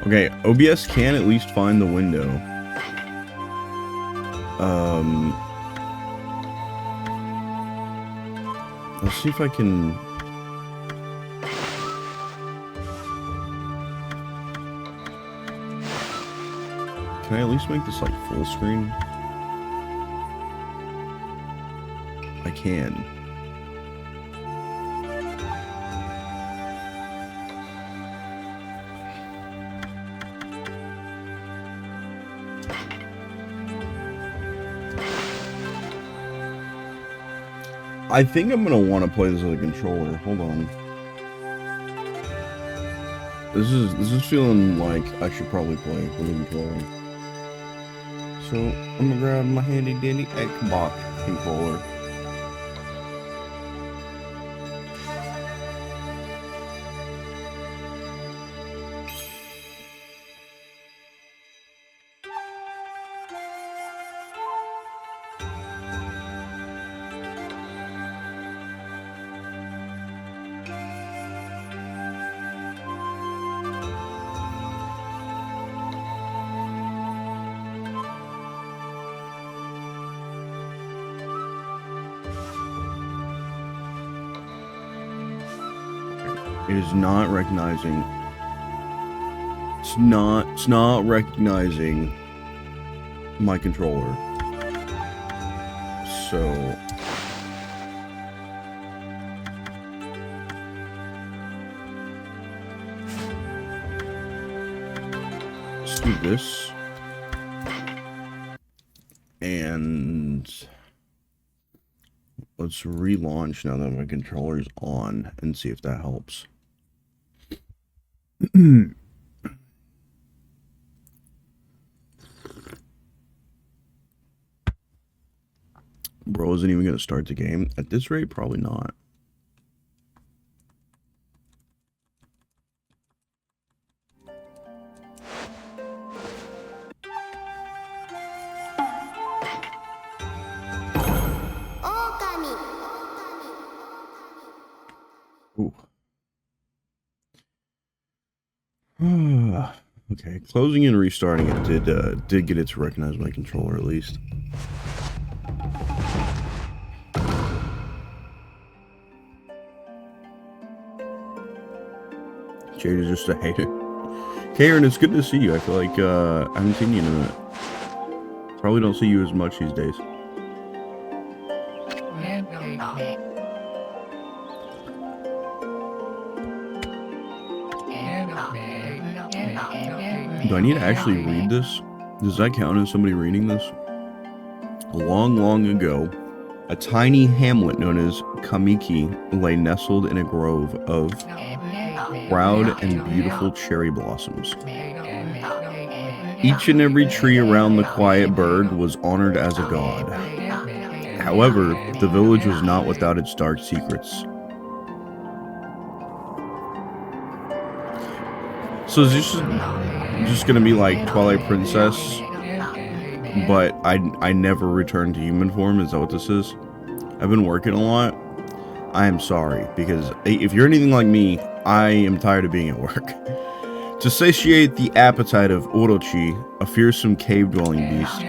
Okay, OBS can at least find the window. Let's see if I can... Can I at least make this like full screen? I can. I think I'm gonna want to play this with a controller. Hold on. This is feeling like I should probably play with a controller. So I'm gonna grab my handy dandy Xbox controller. It is not recognizing. It's not recognizing my controller. So let's do this. And let's relaunch now that my controller's on and see if that helps. Bro isn't even gonna start the game. At this rate, probably not. Okami. Ooh. Okay, closing and restarting it did get it to recognize my controller at least. Jade is just a hater. Karen, it's good to see you. I feel like I haven't seen you in a minute. Probably don't see you as much these days. Do I need to actually read this? Does that count as somebody reading this? Long, long ago, a tiny hamlet known as Kamiki lay nestled in a grove of proud and beautiful cherry blossoms. Each and every tree around the quiet bird was honored as a god. However, the village was not without its dark secrets. So is this just gonna be like Twilight Princess, but I never returned to human form? Is that what this is? I've been working a lot. I am sorry, because if you're anything like me, I am tired of being at work. To satiate the appetite of Orochi, a fearsome cave-dwelling beast,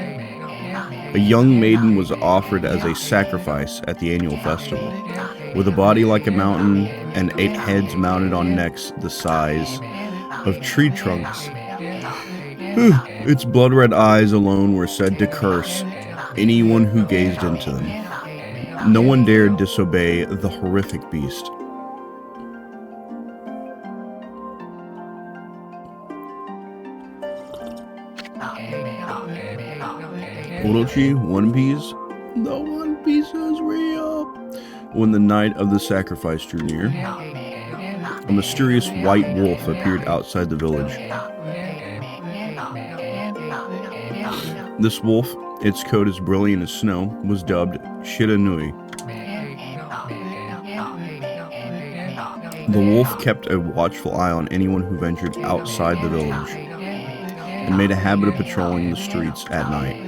a young maiden was offered as a sacrifice at the annual festival. With a body like a mountain and 8 heads mounted on necks the size of tree trunks, its blood-red eyes alone were said to curse anyone who gazed into them. No one dared disobey the horrific beast. Orochi, One Piece? The One Piece is real! When the night of the sacrifice drew near, a mysterious white wolf appeared outside the village. This wolf, its coat as brilliant as snow, was dubbed Shiranui. The wolf kept a watchful eye on anyone who ventured outside the village, and made a habit of patrolling the streets at night.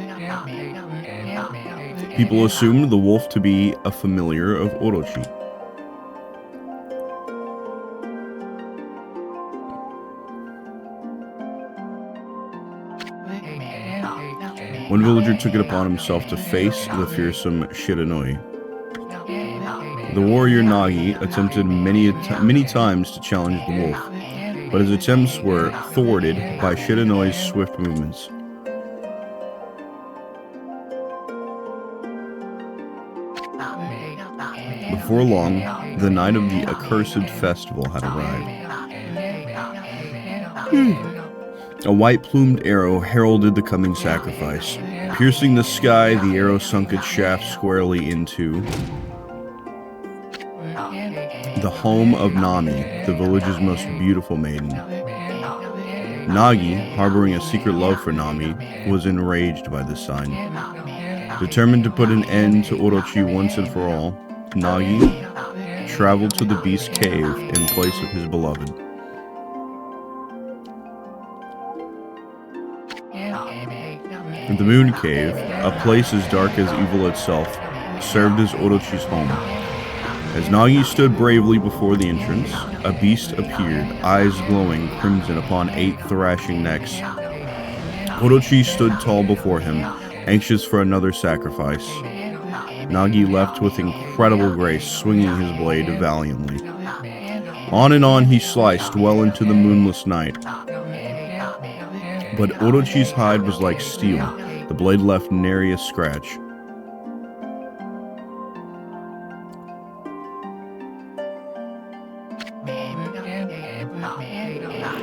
People assumed the wolf to be a familiar of Orochi. One villager took it upon himself to face the fearsome Shiranui. The warrior Nagi attempted many times to challenge the wolf, but his attempts were thwarted by Shiranui's swift movements. Before long, the night of the accursed festival had arrived. A white-plumed arrow heralded the coming sacrifice. Piercing the sky, the arrow sunk its shaft squarely into the home of Nami, the village's most beautiful maiden. Nagi, harboring a secret love for Nami, was enraged by this sign. Determined to put an end to Orochi once and for all, Nagi traveled to the beast's cave in place of his beloved. The Moon Cave, a place as dark as evil itself, served as Orochi's home. As Nagi stood bravely before the entrance, a beast appeared, eyes glowing crimson upon 8 thrashing necks. Orochi stood tall before him, anxious for another sacrifice. Nagi leapt with incredible grace, swinging his blade valiantly. On and on he sliced well into the moonless night. But Orochi's hide was like steel. The blade left nary a scratch.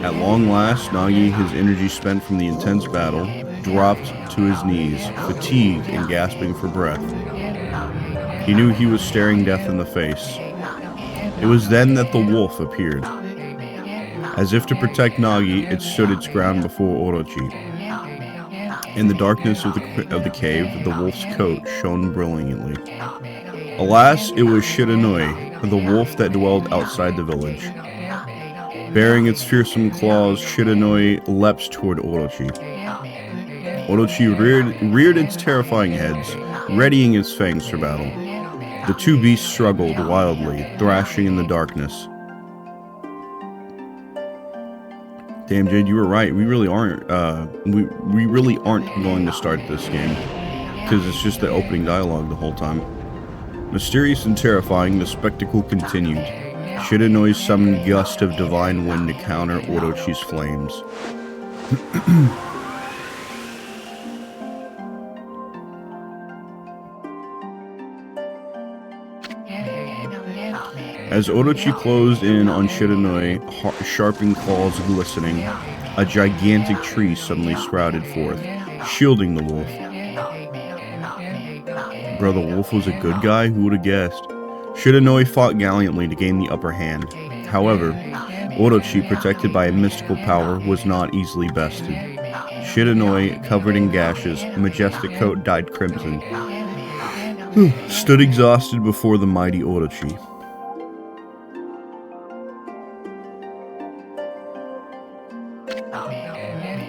At long last, Nagi, his energy spent from the intense battle, dropped to his knees, fatigued and gasping for breath. He knew he was staring death in the face. It was then that the wolf appeared. As if to protect Nagi, it stood its ground before Orochi. In the darkness of the cave, the wolf's coat shone brilliantly. Alas, it was Shiranui, the wolf that dwelled outside the village. Bearing its fearsome claws, Shiranui leapt toward Orochi. Orochi reared its terrifying heads, readying its fangs for battle. The two beasts struggled wildly, thrashing in the darkness. Damn, Jade, you were right. We really aren't. We really aren't going to start this game because it's just the opening dialogue the whole time. Mysterious and terrifying, the spectacle continued. Shiranui summoned gust of divine wind to counter Orochi's flames. As Orochi closed in on Shiranui, sharpened claws glistening, a gigantic tree suddenly sprouted forth, shielding the wolf. Bro, the wolf was a good guy? Who would have guessed? Shiranui fought gallantly to gain the upper hand. However, Orochi, protected by a mystical power, was not easily bested. Shiranui, covered in gashes, majestic coat dyed crimson, stood exhausted before the mighty Orochi.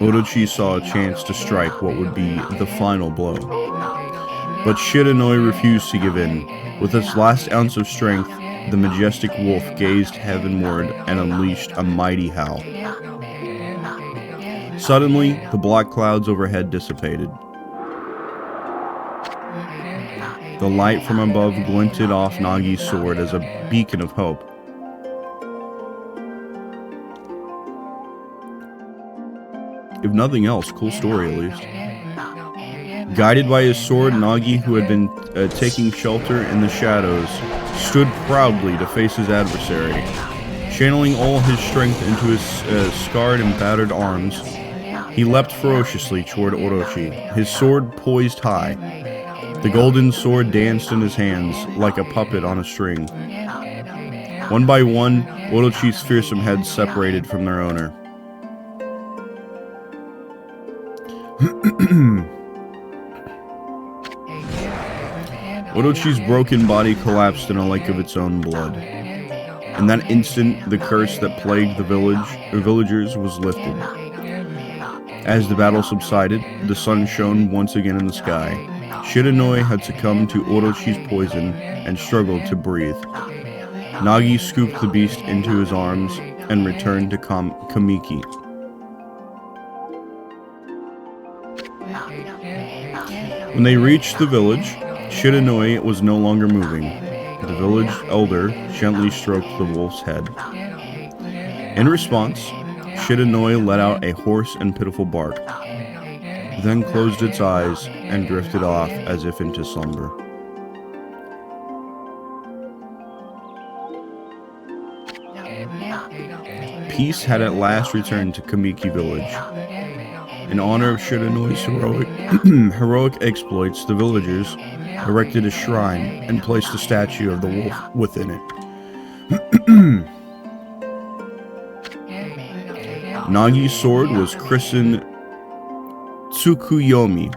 Orochi saw a chance to strike what would be the final blow. But Shiranui refused to give in. With its last ounce of strength, the majestic wolf gazed heavenward and unleashed a mighty howl. Suddenly, the black clouds overhead dissipated. The light from above glinted off Nagi's sword as a beacon of hope. If nothing else, cool story at least. Guided by his sword, Nagi, who had been taking shelter in the shadows, stood proudly to face his adversary. Channeling all his strength into his scarred and battered arms, he leapt ferociously toward Orochi, his sword poised high. The golden sword danced in his hands like a puppet on a string. One by one, Orochi's fearsome heads separated from their owner. Orochi's broken body collapsed in a lake of its own blood. In that instant, the curse that plagued the villagers was lifted. As the battle subsided, the sun shone once again in the sky. Shiranui had succumbed to Orochi's poison and struggled to breathe. Nagi scooped the beast into his arms and returned to Kamiki. When they reached the village, Shiranui was no longer moving. The village elder gently stroked the wolf's head. In response, Shiranui let out a hoarse and pitiful bark, then closed its eyes and drifted off as if into slumber. Peace had at last returned to Kamiki village. In honor of Shiranui's heroic exploits, the villagers erected a shrine and placed a statue of the wolf within it. Nagi's sword was christened Tsukuyomi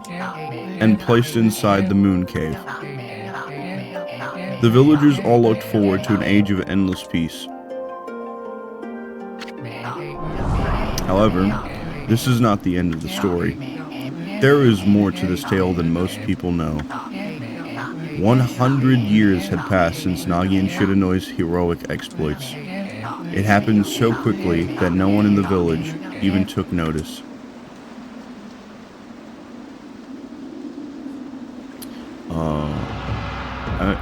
and placed inside the moon cave. The villagers all looked forward to an age of endless peace. However, this is not the end of the story. There is more to this tale than most people know. 100 years had passed since Nagi and Shiranui's heroic exploits. It happened so quickly that no one in the village even took notice.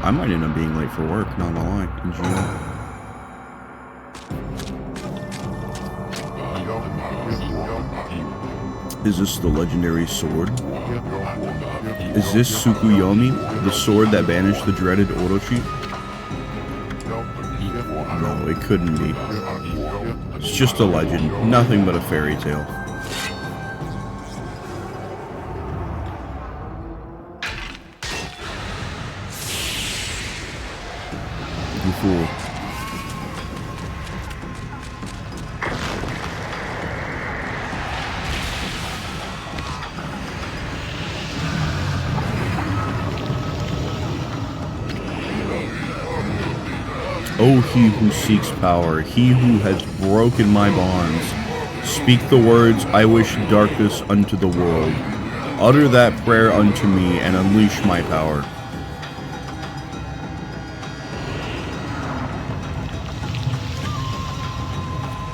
I might end up being late for work, not gonna lie. Enjoy. Is this the legendary sword? Is this Tsukuyomi, the sword that banished the dreaded Orochi? No, it couldn't be. It's just a legend, nothing but a fairy tale. You fool. O he who seeks power, he who has broken my bonds, speak the words, I wish darkness unto the world. Utter that prayer unto me and unleash my power.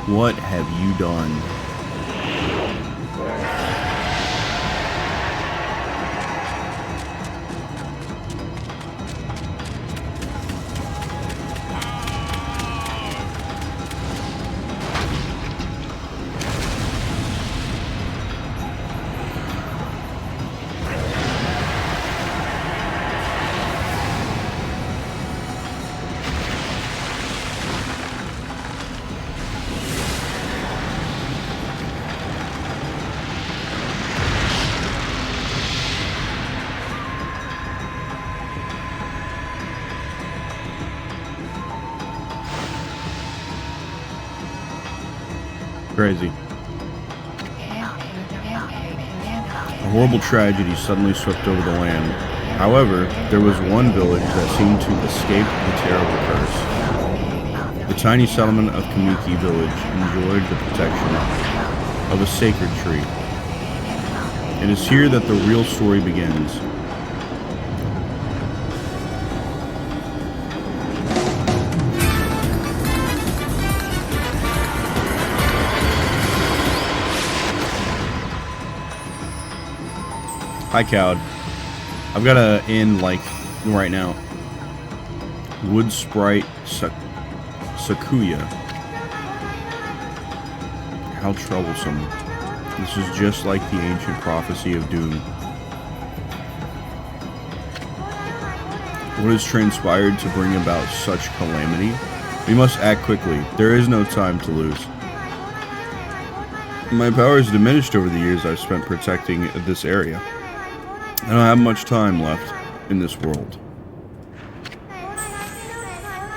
What have you done? Crazy. A horrible tragedy suddenly swept over the land. However, there was one village that seemed to escape the terrible curse. The tiny settlement of Kamiki village enjoyed the protection of a sacred tree. It is here that the real story begins. Hi, Cowd. I've got to end, like, right now. Wood Sprite Sakuya. How troublesome. This is just like the ancient prophecy of doom. What has transpired to bring about such calamity? We must act quickly. There is no time to lose. My power has diminished over the years I've spent protecting this area. I don't have much time left in this world.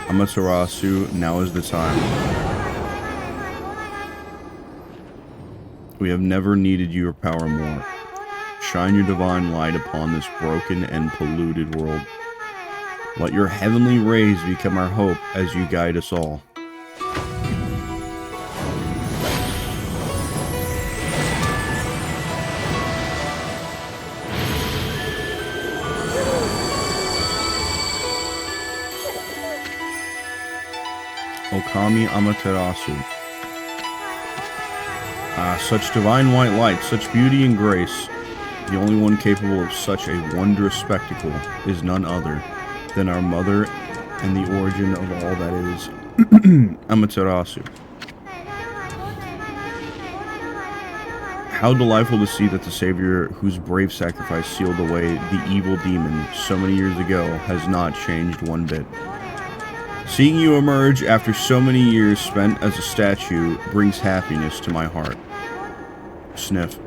Amaterasu, now is the time. We have never needed your power more. Shine your divine light upon this broken and polluted world. Let your heavenly rays become our hope as you guide us all. Okami Amaterasu. Ah, such divine white light, such beauty and grace. The only one capable of such a wondrous spectacle is none other than our mother and the origin of all that is, Amaterasu. How delightful to see that the Savior, whose brave sacrifice sealed away the evil demon so many years ago, has not changed one bit. Seeing you emerge after so many years spent as a statue brings happiness to my heart. Sniff.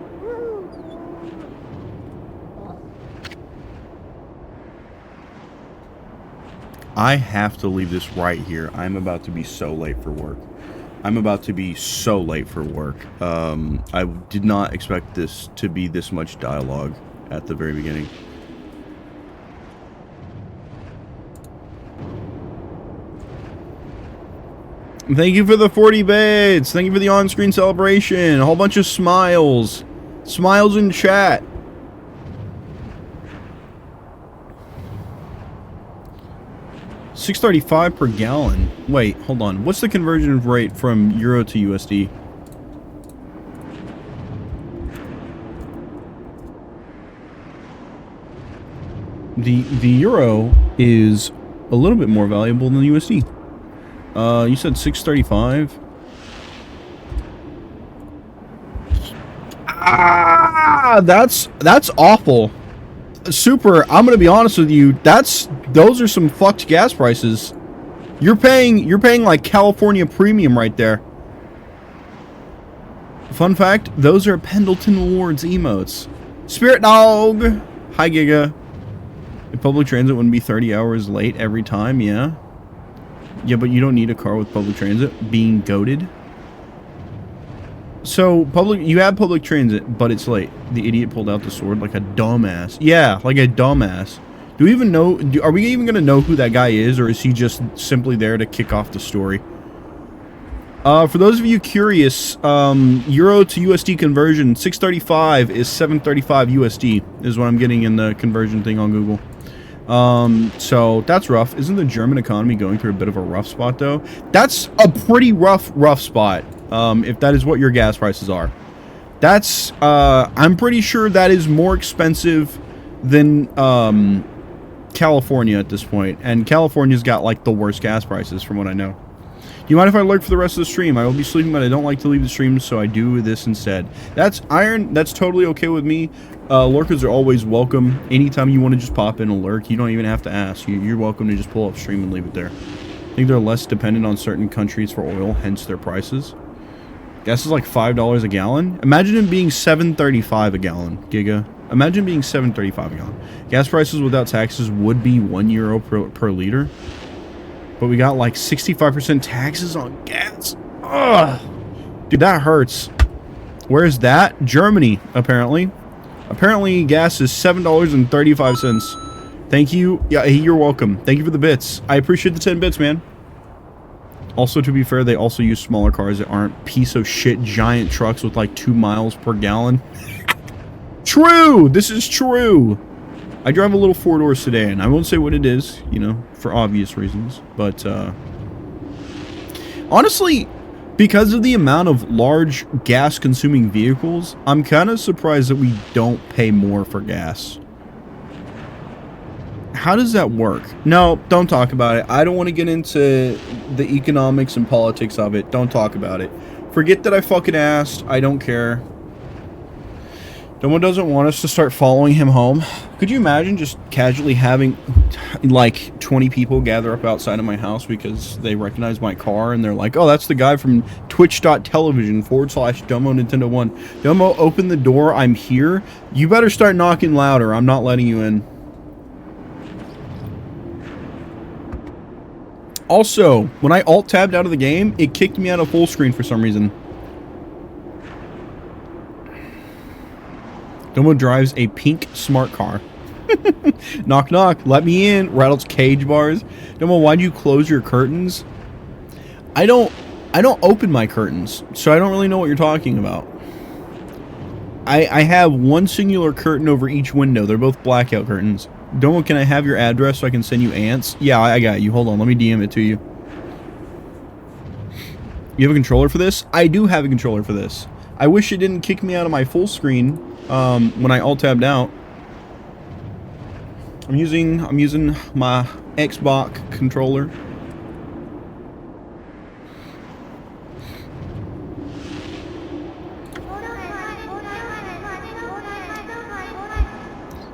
I have to leave this right here. I'm about to be so late for work. I did not expect this to be this much dialogue at the very beginning. Thank you for the 40 bits. Thank you for the on-screen celebration. A whole bunch of smiles. Smiles in chat. $6.35 per gallon. Wait, hold on. What's the conversion rate from euro to USD? The euro is a little bit more valuable than the USD. You said 635. Ah, that's awful. Super, I'm gonna be honest with you. Those are some fucked gas prices. You're paying like California premium right there. Fun fact, those are Pendleton Awards emotes. Spirit Dog. Hi Giga. If public transit wouldn't be 30 hours late every time, yeah. Yeah, but you don't need a car with public transit. Being goated. So, you have public transit, but it's late. The idiot pulled out the sword like a dumbass. Yeah, like a dumbass. Do we even know... are we even going to know who that guy is, or is he just simply there to kick off the story? For those of you curious, Euro to USD conversion, 635 is 735 USD, is what I'm getting in the conversion thing on Google. So that's rough. Isn't the German economy going through a bit of a rough spot, though? That's a pretty rough spot. If that is what your gas prices are. That's, I'm pretty sure that is more expensive than, California at this point. And California's got, like, the worst gas prices from what I know. Do you mind if I lurk for the rest of the stream? I will be sleeping, but I don't like to leave the stream, so I do this instead. That's Iron. That's totally okay with me. Lurkers are always welcome. Anytime you want to just pop in and lurk, you don't even have to ask. You're welcome to just pull up stream and leave it there. I think they're less dependent on certain countries for oil, hence their prices. Gas is like $5 a gallon. Imagine it being $7.35 a gallon, Giga. Imagine being $7.35 a gallon. Gas prices without taxes would be €1 per liter. But we got like 65% taxes on gas. Ugh. Dude, that hurts. Where's that? Germany, apparently. Apparently, gas is $7.35. Thank you. Yeah, you're welcome. Thank you for the bits. I appreciate the 10 bits, man. Also, to be fair, they also use smaller cars that aren't piece of shit giant trucks with like 2 miles per gallon. True! This is true! I drive a little 4-door sedan. I won't say what it is, you know, for obvious reasons. But, honestly, because of the amount of large gas-consuming vehicles, I'm kind of surprised that we don't pay more for gas. How does that work? No, don't talk about it. I don't want to get into the economics and politics of it. Don't talk about it. Forget that I fucking asked. I don't care. Someone doesn't want us to start following him home. Could you imagine just casually having like 20 people gather up outside of my house because they recognize my car and they're like, oh, that's the guy from twitch.tv/Domo Nintendo 1. Domo, open the door. I'm here. You better start knocking louder. I'm not letting you in. Also, when I alt-tabbed out of the game, it kicked me out of full screen for some reason. Domo drives a pink smart car. Knock, knock. Let me in. Rattles cage bars. Domo, why do you close your curtains? I don't open my curtains, so I don't really know what you're talking about. I have one singular curtain over each window. They're both blackout curtains. Domo, can I have your address so I can send you ants? Yeah, I got you. Hold on. Let me DM it to you. You have a controller for this? I do have a controller for this. I wish it didn't kick me out of my full screen when I alt-tabbed out. I'm using my Xbox controller.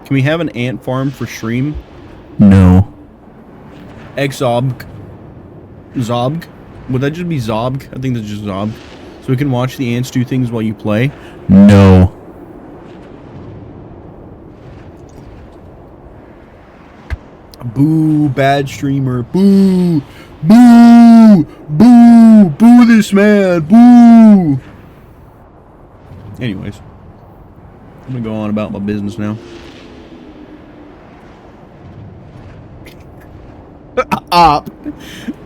Can we have an ant farm for stream? No. Xobg. Zobg? Would that just be Zobg? I think that's just Zobg. So we can watch the ants do things while you play? No. Boo, bad streamer. Boo! Boo! Boo! Boo this man! Boo! Anyways. I'm gonna go on about my business now. Up.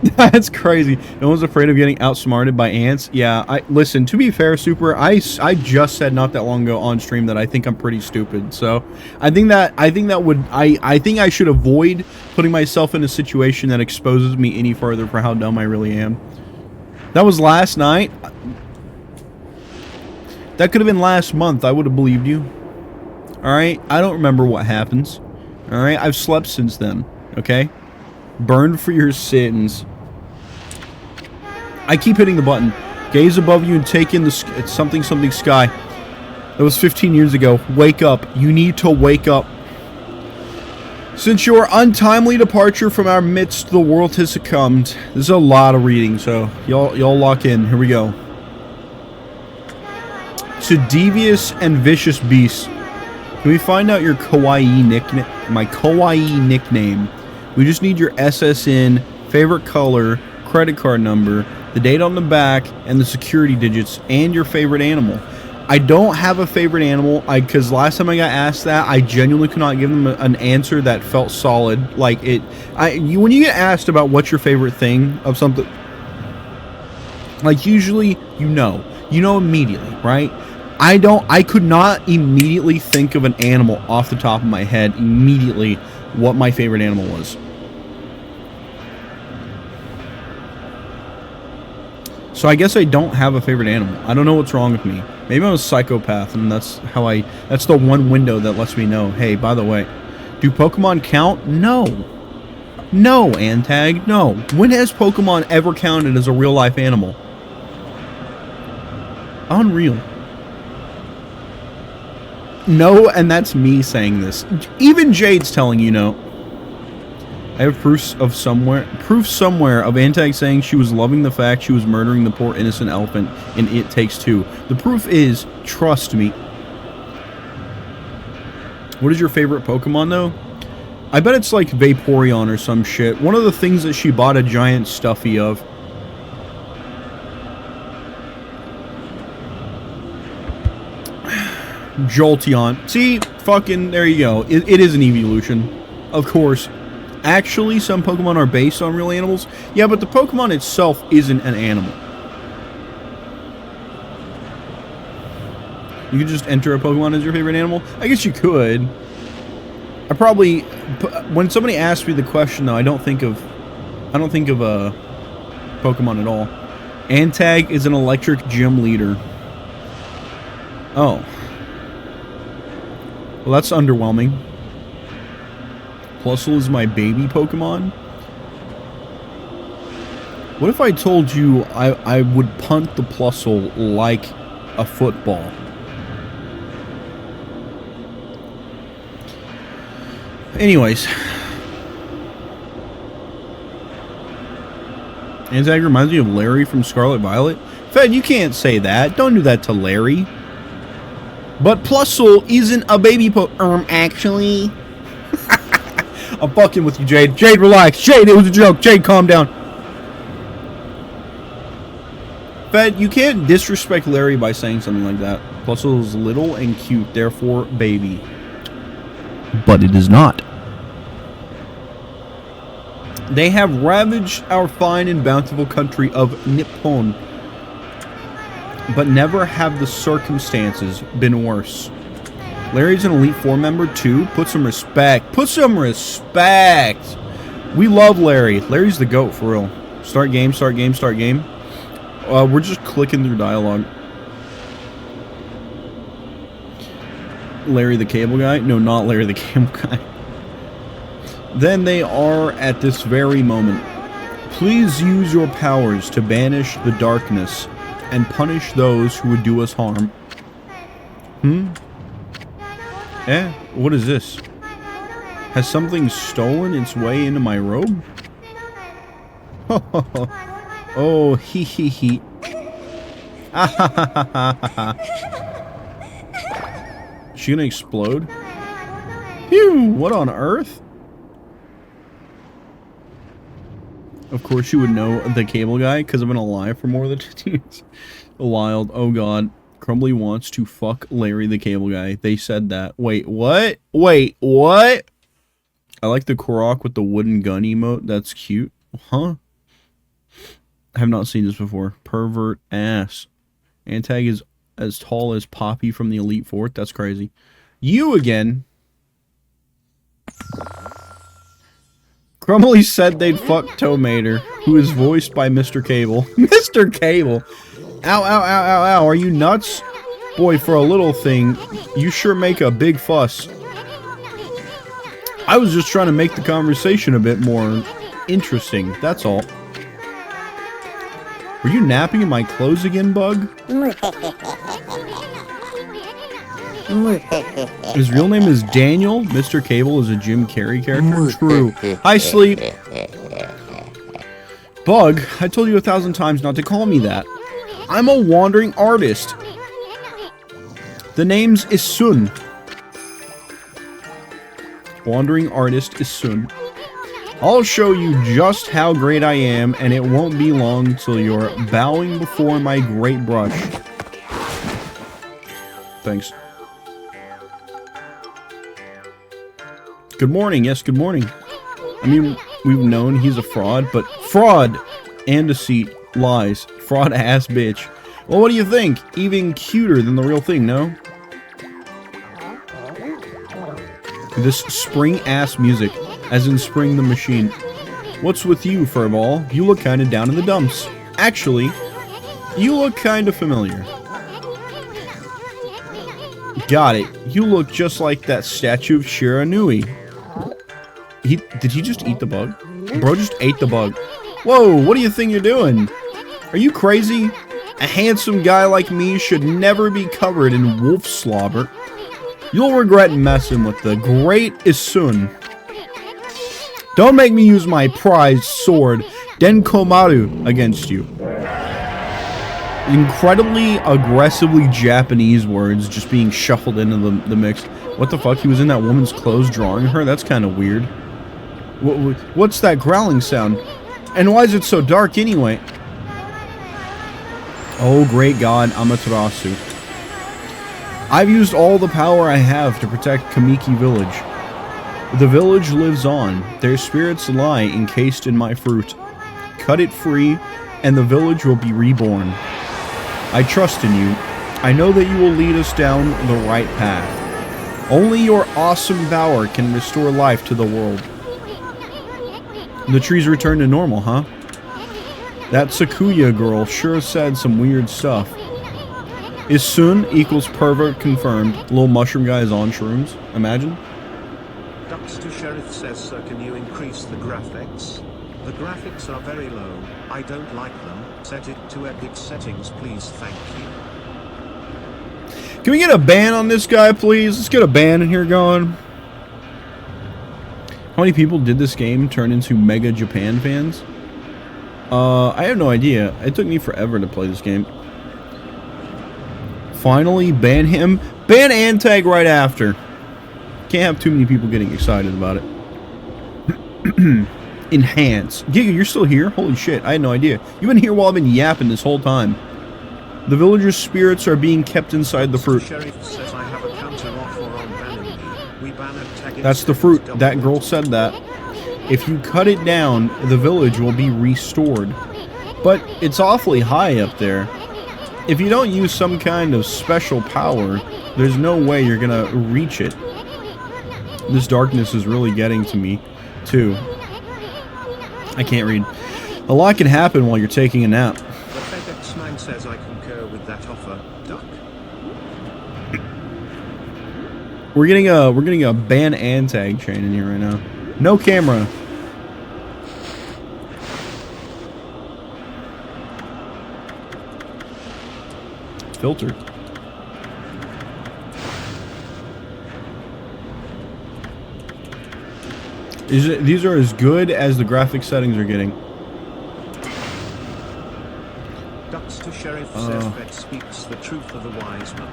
That's crazy. No one's afraid of getting outsmarted by ants. Yeah, listen, to be fair, Super, I just said not that long ago on stream that I think I'm pretty stupid. So, I think I should avoid putting myself in a situation that exposes me any further for how dumb I really am. That was last night. That could have been last month. I would have believed you. All right? I don't remember what happens. All right? I've slept since then. Okay? Burned for your sins. I keep hitting the button. Gaze above you and take in the something sky. That was 15 years ago. Wake up. You need to wake up. Since your untimely departure from our midst, the world has succumbed. This is a lot of reading, so y'all lock in. Here we go. To devious and vicious beasts. Can we find out your kawaii nickname? My kawaii nickname. We just need your SSN, favorite color, credit card number, the date on the back, and the security digits, and your favorite animal. I don't have a favorite animal, because last time I got asked that, I genuinely could not give them an answer that felt solid. Like, when you get asked about what's your favorite thing of something, like, usually, you know immediately, right? I could not immediately think of an animal off the top of my head, immediately, what my favorite animal was. So I guess I don't have a favorite animal. I don't know what's wrong with me. Maybe I'm a psychopath, and that's the one window that lets me know, hey, by the way, do Pokemon count? No. No, Antag, no. When has Pokemon ever counted as a real-life animal? Unreal. No, and that's me saying this. Even Jade's telling you no. I have proof somewhere of Antag saying she was loving the fact she was murdering the poor innocent elephant in It Takes Two. The proof is, trust me. What is your favorite Pokemon, though? I bet it's like Vaporeon or some shit. One of the things that she bought a giant stuffy of. Jolteon. See? Fucking, there you go. It is an evolution. Of course. Actually, some Pokemon are based on real animals. Yeah, but the Pokemon itself isn't an animal. You could just enter a Pokemon as your favorite animal? I guess you could. I probably... When somebody asks me the question, though, I don't think of a Pokemon at all. Antag is an electric gym leader. Oh. Well, that's underwhelming. Plusle is my baby Pokemon? What if I told you I would punt the Plusle like a football? Anyways. Antag reminds me of Larry from Scarlet Violet. Fed, you can't say that. Don't do that to Larry. But Plusle isn't a baby actually... I'm fucking with you, Jade. Jade, relax. Jade, it was a joke. Jade, calm down. Fed, you can't disrespect Larry by saying something like that. Plusle is little and cute, therefore baby. But it is not. They have ravaged our fine and bountiful country of Nippon. But never have the circumstances been worse. Larry's an Elite Four member too. Put some respect. Put some respect. We love Larry. Larry's the GOAT for real. Start game, start game, start game. We're just clicking through dialogue. Larry the Cable Guy? No, not Larry the Cable Guy. Then they are at this very moment. Please use your powers to banish the darkness and punish those who would do us harm. What is this? Has something stolen its way into my robe? Oh, hee hee hee. Is she gonna explode? Phew, what on earth? Of course you would know the Cable Guy, because I've been alive for more than 2 years. Wild. Oh god. Crumbly wants to fuck Larry the Cable Guy. They said that. Wait, what? Wait, what? I like the Korok with the wooden gun emote. That's cute. Huh? I have not seen this before. Pervert ass. Antag is as tall as Poppy from the Elite Four. That's crazy. You again. Crumbly said they'd fuck Tomater, who is voiced by Mr. Cable. Mr. Cable! Ow, ow, ow, ow, ow. Are you nuts? Boy, for a little thing, you sure make a big fuss. I was just trying to make the conversation a bit more interesting, that's all. Were you napping in my clothes again, Bug? His real name is Daniel. Mr. Cable is a Jim Carrey character. True. Hi, Sleep. Bug, I told you 1,000 times not to call me that. I'm a wandering artist. The name's Isun. Wandering artist Isun. I'll show you just how great I am, and it won't be long till you're bowing before my great brush. Thanks. Good morning. Yes, good morning. I mean, we've known he's a fraud, but fraud and deceit, lies, fraud ass bitch. Well, what do you think? Even cuter than the real thing, no? This spring ass music, as in Spring the Machine. What's with you, Furball? You look kinda down in the dumps. Actually, you look kinda familiar. Got it. You look just like that statue of Shiranui. Did he just eat the bug? Bro just ate the bug. Whoa, what do you think you're doing? Are you crazy? A handsome guy like me should never be covered in wolf slobber. You'll regret messing with the great Isun. Don't make me use my prized sword, Denkomaru, against you. Incredibly aggressively Japanese words just being shuffled into the mix. What the fuck? He was in that woman's clothes drawing her? That's kind of weird. What's that growling sound? And why is it so dark anyway? Oh, great God, Amaterasu. I've used all the power I have to protect Kamiki Village. The village lives on. Their spirits lie encased in my fruit. Cut it free, and the village will be reborn. I trust in you. I know that you will lead us down the right path. Only your awesome power can restore life to the world. The trees return to normal, huh? That Sakuya girl sure said some weird stuff. Isun equals pervert confirmed. Little mushroom guy is on shrooms. Imagine. Duxter Sheriff says, sir, can you increase the graphics? The graphics are very low. I don't like them. Set it to epic settings, please. Thank you. Can we get a ban on this guy, please? Let's get a ban in here going. How many people did this game turn into Mega Japan fans? I have no idea. It took me forever to play this game. Finally, ban him. Ban Antag right after. Can't have too many people getting excited about it. Enhance. Giga, you're still here? Holy shit, I had no idea. You've been here while I've been yapping this whole time. The villagers' spirits are being kept inside the fruit. Sheriff says I have a counter offer on banning me. We ban Antag. That's the fruit. That girl said that. If you cut it down, the village will be restored. But it's awfully high up there. If you don't use some kind of special power, there's no way you're gonna reach it. This darkness is really getting to me, too. I can't read. A lot can happen while you're taking a nap. The FedEx9 says I concur with that offer, Duck. We're getting a ban and tag chain in here right now. No camera. Filter. These are as good as the graphic settings are getting. Ducks to Sheriff says that speaks the truth of the wise man.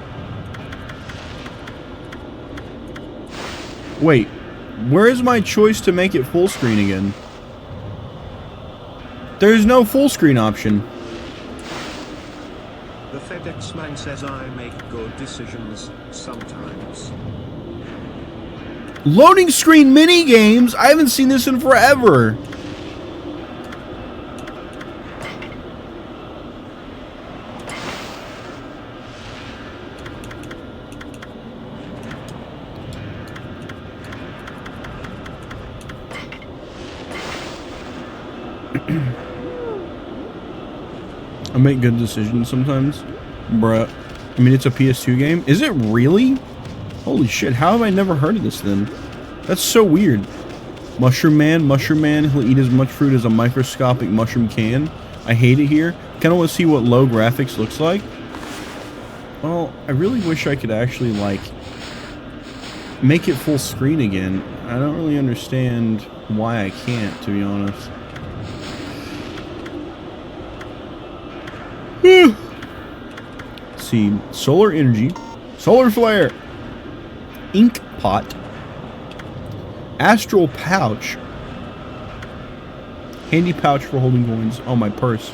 Wait, where is my choice to make it full screen again? There's no full screen option. The FedEx man says I make good decisions sometimes. Loading screen mini games? I haven't seen this in forever. I make good decisions sometimes. Bruh. I mean, it's a PS2 game. Is it really? Holy shit, how have I never heard of this then? That's so weird. Mushroom Man, he'll eat as much fruit as a microscopic mushroom can. I hate it here. Kinda wanna see what low graphics looks like. Well, I really wish I could actually, like, make it full screen again. I don't really understand why I can't, to be honest. Let's see, solar energy, solar flare, ink pot, astral pouch, handy pouch for holding coins. Oh, my purse.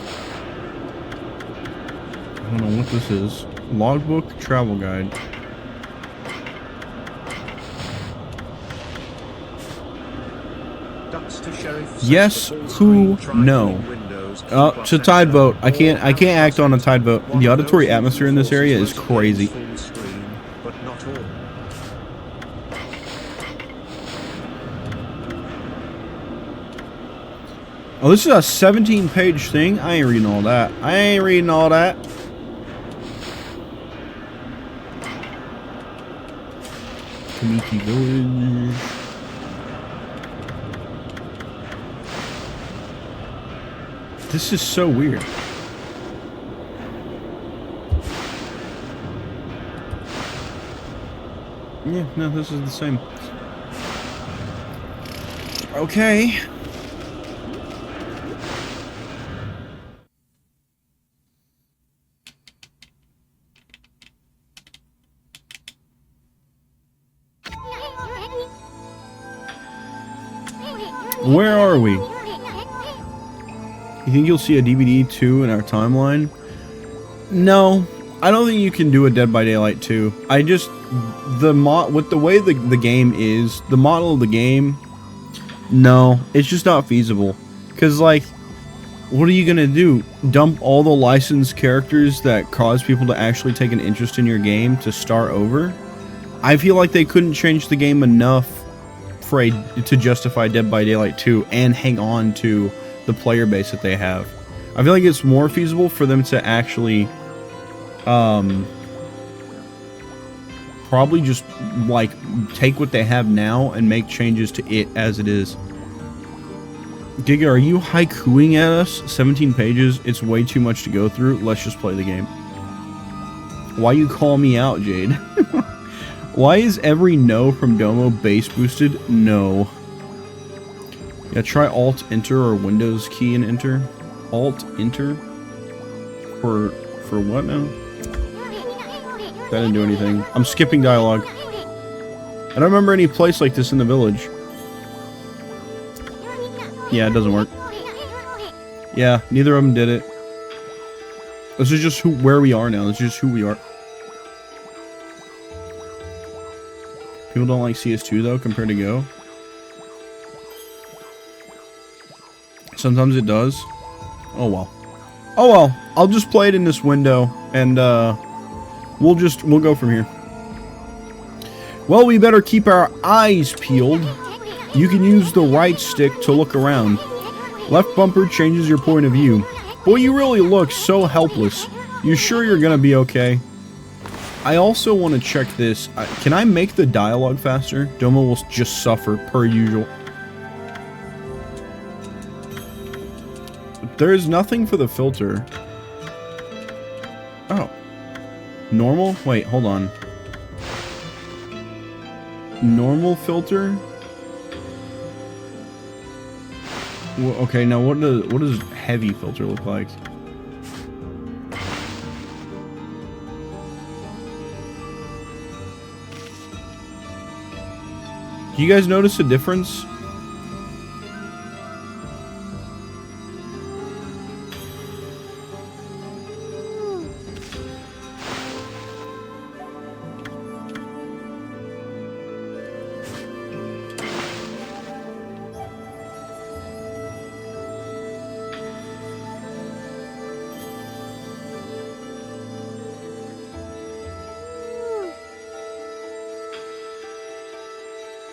I don't know what this is. Logbook, travel guide. Ducks to Sheriff Yes, who, no. To Tide vote. I can't act on a Tide vote. The auditory atmosphere in this area is crazy. But not all. Oh, this is a 17-page thing? I ain't reading all that. I ain't reading all that. Kamiki Village. This is so weird. Yeah, no, this is the same. Okay. Where are we? You think you'll see a DVD 2 in our timeline? No, I don't think you can do a Dead by Daylight 2. I just, with the way the game is, the model of the game, no, it's just not feasible. Because, like, what are you gonna do? Dump all the licensed characters that cause people to actually take an interest in your game to start over? I feel like they couldn't change the game enough to justify Dead by Daylight 2 and hang on to the player base that they have. I feel like it's more feasible for them to actually probably just like take what they have now and make changes to it as it is. Giga, are you haikuing at us? 17 pages, it's way too much to go through. Let's just play the game. Why you call me out, Jade? Why is every no from Domo base boosted? No. Yeah, try Alt-Enter or Windows key and enter. Alt-Enter? For what now? That didn't do anything. I'm skipping dialogue. I don't remember any place like this in the village. Yeah, it doesn't work. Yeah, neither of them did it. This is just where we are now. This is just who we are. People don't like CS2 though, compared to Go. Sometimes it does. Oh well. Oh well. I'll just play it in this window, and we'll go from here. Well, we better keep our eyes peeled. You can use the right stick to look around. Left bumper changes your point of view. Boy, you really look so helpless. You sure you're gonna be okay? I also want to check this. Can I make the dialogue faster? Domo will just suffer per usual. There is nothing for the filter. Oh. Normal? Wait, hold on. Normal filter? Well, okay, now what does heavy filter look like? Do you guys notice a difference?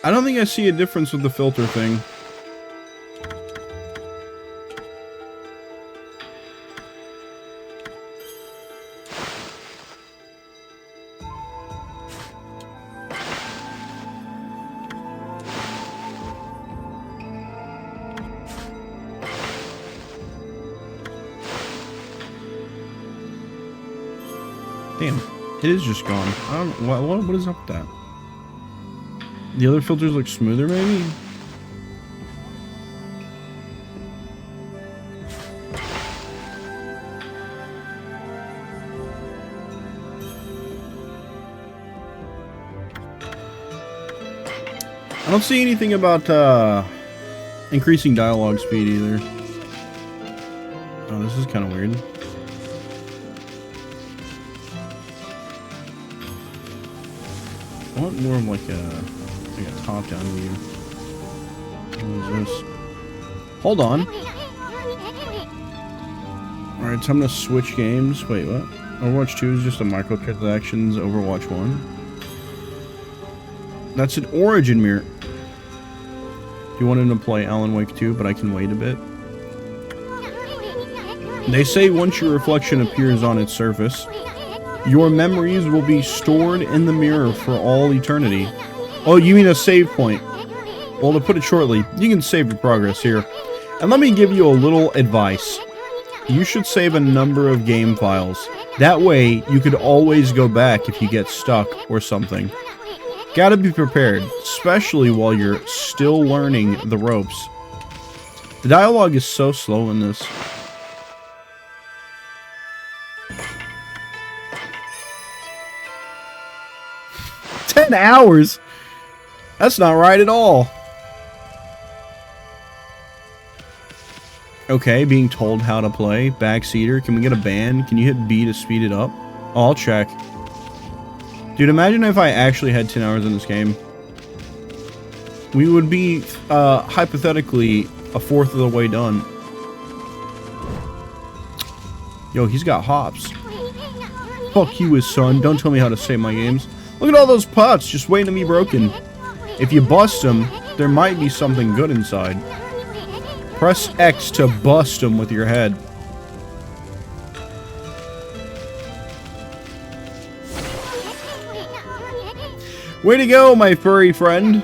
I don't think I see a difference with the filter thing. Damn, it is just gone. I don't. What is up with that? The other filters look smoother, maybe? I don't see anything about increasing dialogue speed either. Oh, this is kind of weird. I want more of like a top-down view. What is this? Hold on. Alright, so I'm gonna switch games. Wait, what? Overwatch 2 is just a microtransactions. Overwatch 1. That's an origin mirror. You wanted to play Alan Wake 2, but I can wait a bit. They say once your reflection appears on its surface, your memories will be stored in the mirror for all eternity. Oh, you mean a save point? Well, to put it shortly, you can save your progress here. And let me give you a little advice. You should save a number of game files. That way, you could always go back if you get stuck or something. Gotta be prepared, especially while you're still learning the ropes. The dialogue is so slow in this. $10? That's not right at all. Okay, being told how to play. Backseater. Can we get a ban? Can you hit B to speed it up? Oh, I'll check. Dude, imagine if I actually had 10 hours in this game. We would be, hypothetically, a fourth of the way done. Yo, he's got hops. Fuck you, his son. Don't tell me how to save my games. Look at all those pots just waiting to be broken. If you bust them, there might be something good inside. Press X to bust them with your head. Way to go, my furry friend.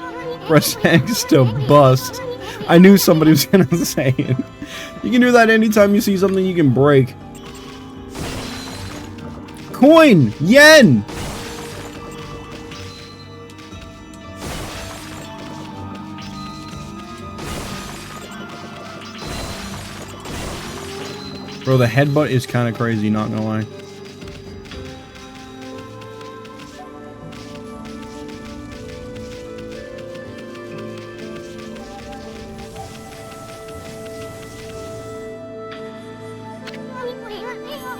Press X to bust. I knew somebody was gonna say it. You can do that anytime you see something you can break. Coin! Yen! Bro, the headbutt is kind of crazy, not gonna lie.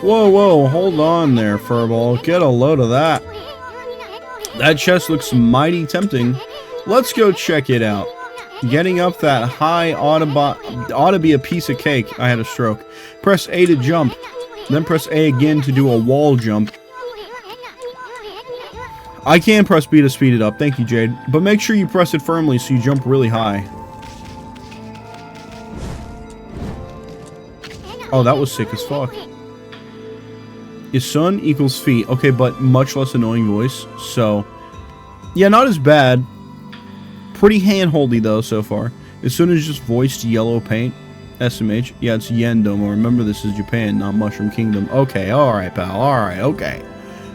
Whoa, whoa, hold on there, Furball. Get a load of that. That chest looks mighty tempting. Let's go check it out. Getting up that high ought to be a piece of cake. I had a stroke. Press A to jump. Then press A again to do a wall jump. I can press B to speed it up. Thank you, Jade. But make sure you press it firmly so you jump really high. Oh, that was sick as fuck. Is son equals feet. Okay, but much less annoying voice. So, yeah, not as bad. Pretty hand-holdy, though, so far. As soon as just voiced yellow paint. SMH. Yeah, it's yen, Domo. Remember, this is Japan, not Mushroom Kingdom. Okay, alright, pal. Alright, okay.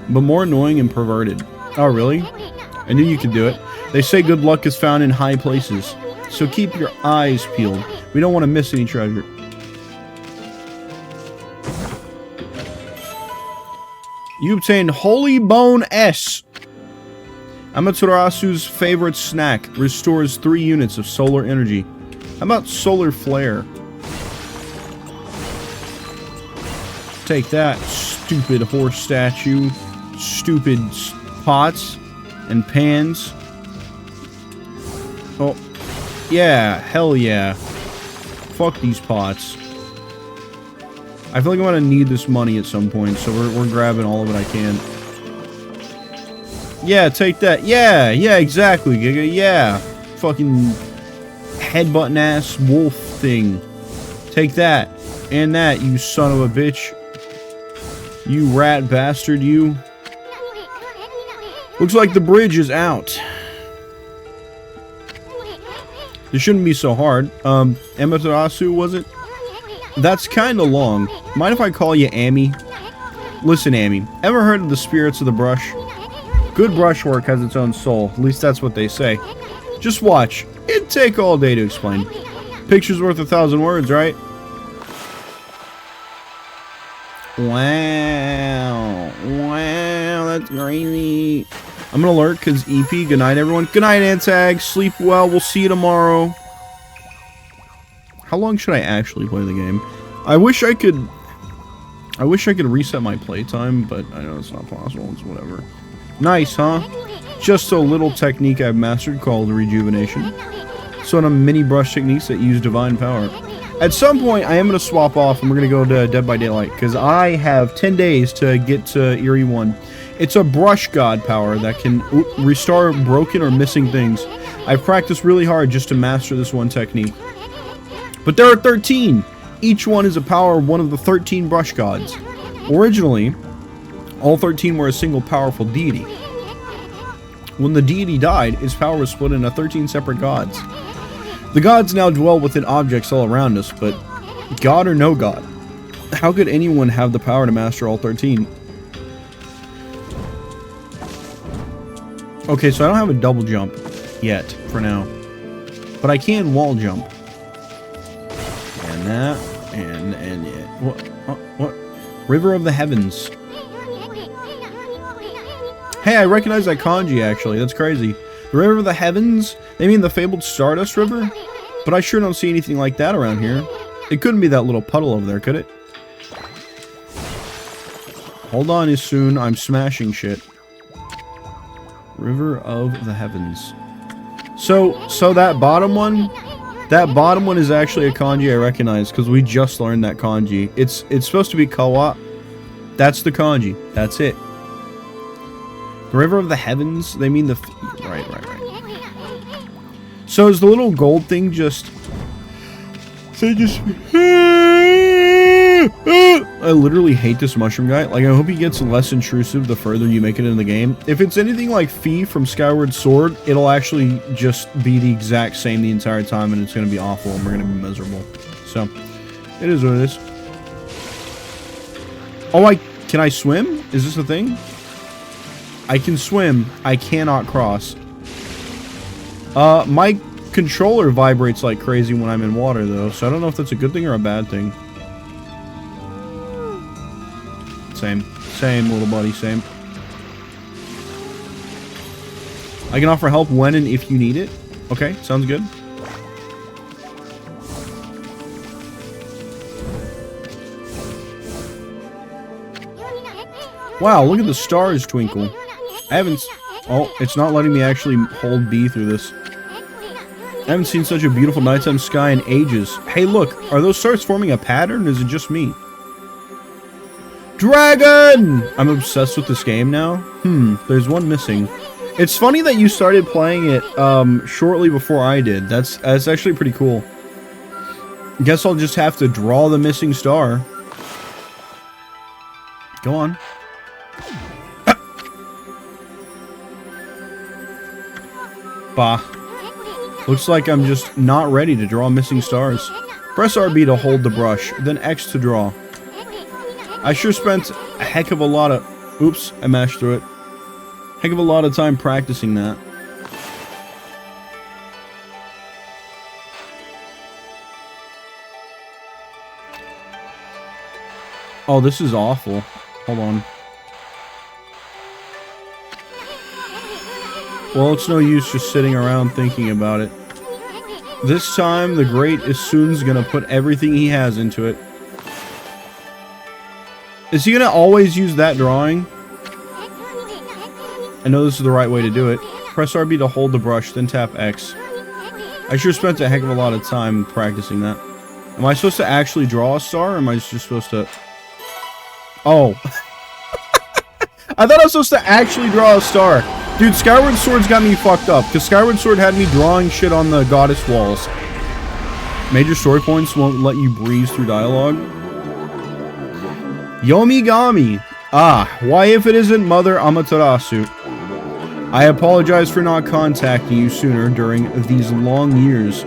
But more annoying and perverted. Oh, really? I knew you could do it. They say good luck is found in high places. So keep your eyes peeled. We don't want to miss any treasure. You obtained Holy Bone S. Amaterasu's favorite snack. Restores 3 units of solar energy. How about Solar Flare? Take that, stupid horse statue. Stupid pots and pans. Oh, yeah, hell yeah. Fuck these pots. I feel like I'm gonna need this money at some point, so we're grabbing all of it I can. Yeah, take that. Yeah, exactly, Giga. Yeah. Fucking headbutting ass wolf thing. Take that. And that, you son of a bitch. You rat bastard, you. Looks like the bridge is out. This shouldn't be so hard. Amaterasu, was it? That's kinda long. Mind if I call you Amy? Listen, Amy. Ever heard of the spirits of the brush? Good brushwork has its own soul. At least that's what they say. Just watch. It'd take all day to explain. Picture's worth 1,000 words, right? Wow. Wow, that's crazy. I'm gonna lurk because EP. Good night, everyone. Good night, Antag. Sleep well. We'll see you tomorrow. How long should I actually play the game? I wish I could reset my playtime, but I know it's not possible. It's whatever. Nice, huh? Just a little technique I've mastered called rejuvenation. So on mini brush techniques that use divine power. At some point, I am going to swap off and we're going to go to Dead by Daylight because I have 10 days to get to Eerie 1. It's a brush god power that can restore broken or missing things. I've practiced really hard just to master this one technique. But there are 13! Each one is a power of one of the 13 brush gods. Originally, all 13 were a single powerful deity. When the deity died, its power was split into 13 separate gods. The gods now dwell within objects all around us, but god or no god, how could anyone have the power to master all 13? Okay, so I don't have a double jump yet, for now. But I can wall jump. And that, and yeah. What? River of the Heavens. Hey, I recognize that kanji, actually. That's crazy. The River of the Heavens? They mean the fabled Stardust River? But I sure don't see anything like that around here. It couldn't be that little puddle over there, could it? Hold on, Isun. I'm smashing shit. River of the Heavens. So that bottom one? That bottom one is actually a kanji I recognize, because we just learned that kanji. It's supposed to be kawa. That's the kanji. That's it. The River of the Heavens? They mean the... Right. So is the little gold thing just... I literally hate this mushroom guy. Like, I hope he gets less intrusive the further you make it in the game. If it's anything like Fee from Skyward Sword, it'll actually just be the exact same the entire time, and it's going to be awful, and we're going to be miserable. So, it is what it is. Oh, can I swim? Is this a thing? I can swim. I cannot cross. My controller vibrates like crazy when I'm in water, though, so I don't know if that's a good thing or a bad thing. Same, little buddy, same. I can offer help when and if you need it. Okay, sounds good. Wow, look at the stars twinkle. I haven't... Oh, it's not letting me actually hold B through this. I haven't seen such a beautiful nighttime sky in ages. Hey, look, are those stars forming a pattern, or is it just me? Dragon! I'm obsessed with this game now. There's one missing. It's funny that you started playing it shortly before I did. That's actually pretty cool. Guess I'll just have to draw the missing star. Go on. Bah. Looks like I'm just not ready to draw missing stars. Press RB to hold the brush, then X to draw. I sure spent a heck of a lot of... Oops, I mashed through it. Heck of a lot of time practicing that. Oh, this is awful. Hold on. Well, it's no use just sitting around thinking about it. This time, the Great Isun's gonna put everything he has into it. Is he gonna always use that drawing? I know this is the right way to do it. Press RB to hold the brush, then tap X. I sure spent a heck of a lot of time practicing that. Am I supposed to actually draw a star, or am I just supposed to... Oh. I thought I was supposed to actually draw a star. Dude, Skyward Sword's got me fucked up, because Skyward Sword had me drawing shit on the goddess walls. Major story points won't let you breeze through dialogue. Yomigami. Ah, why if it isn't Mother Amaterasu? I apologize for not contacting you sooner during these long years.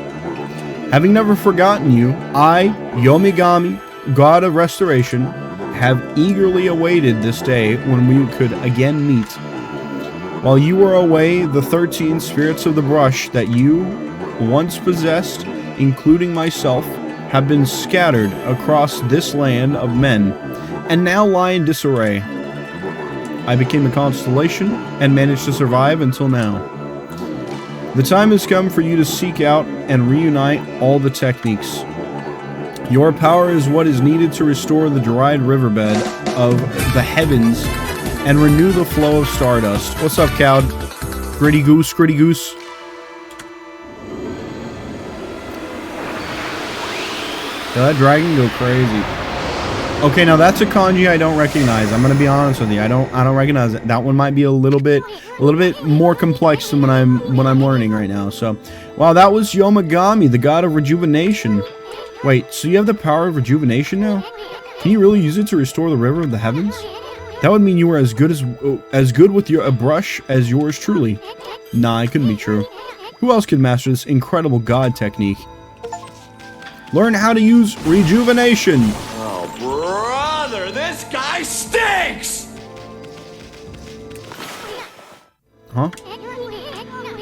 Having never forgotten you, I, Yomigami, God of Restoration, have eagerly awaited this day when we could again meet. While you were away, the 13 spirits of the brush that you once possessed, including myself, have been scattered across this land of men, and now lie in disarray. I became a constellation, and managed to survive until now. The time has come for you to seek out and reunite all the techniques. Your power is what is needed to restore the dried riverbed of the heavens and renew the flow of stardust. What's up, Cowd? Gritty goose, gritty goose. Did that dragon go crazy? Okay, now that's a kanji I don't recognize. I'm gonna be honest with you. I don't recognize it. That one might be a little bit more complex than what I'm learning right now. So, wow, that was Yomigami, the god of rejuvenation. Wait, so you have the power of rejuvenation now? Can you really use it to restore the river of the heavens? That would mean you were as good with a brush as yours truly. Nah, it couldn't be true. Who else could master this incredible god technique? Learn how to use rejuvenation. Oh, brother, this guy stinks! Huh?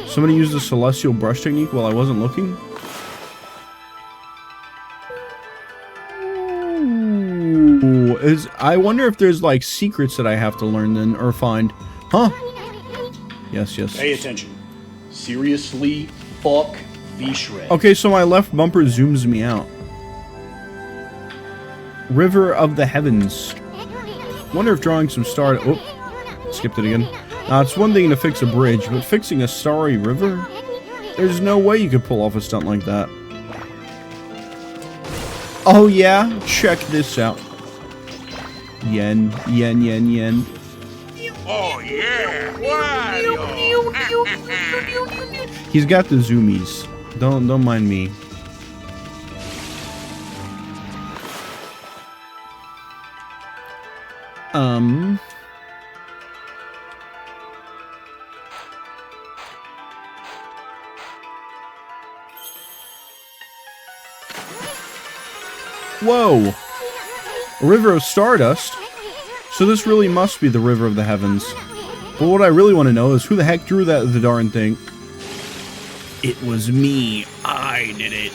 Somebody used the celestial brush technique while I wasn't looking? I wonder if there's like secrets that I have to learn then or find. Huh? Yes, yes. Pay attention. Seriously, fuck V-Shred. Okay, so my left bumper zooms me out. River of the Heavens. Wonder if drawing some star... Oh, skipped it again. Now, it's one thing to fix a bridge, but fixing a starry river? There's no way you could pull off a stunt like that. Oh yeah? Check this out. Yen, yen, yen, yen. Oh, yeah! He's got the zoomies. Don't mind me. Whoa! A river of stardust? So this really must be the river of the heavens. But what I really want to know is who the heck drew the darn thing? It was me. I did it.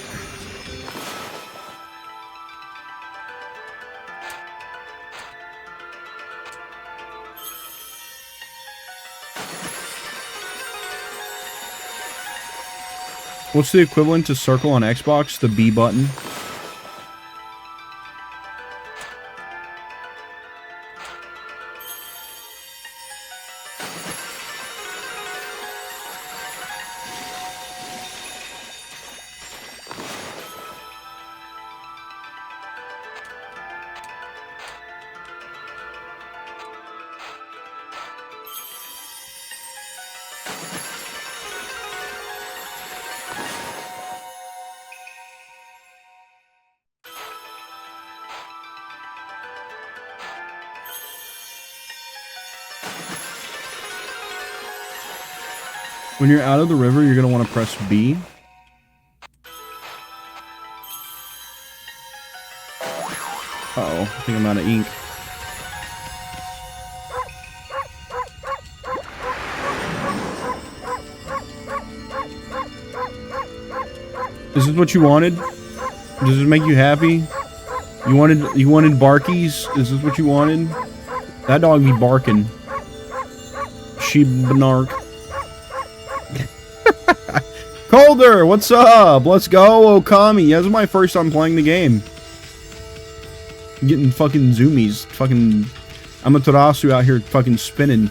What's the equivalent to circle on Xbox? The B button? When you're out of the river, you're going to want to press B. Uh-oh, I think I'm out of ink. Is this what you wanted? Does this make you happy? You wanted barkies? Is this what you wanted? That dog be barking. She benark. Colder, what's up? Let's go, Okami. This is my first time playing the game. I'm getting fucking zoomies. Fucking Amaterasu out here fucking spinning.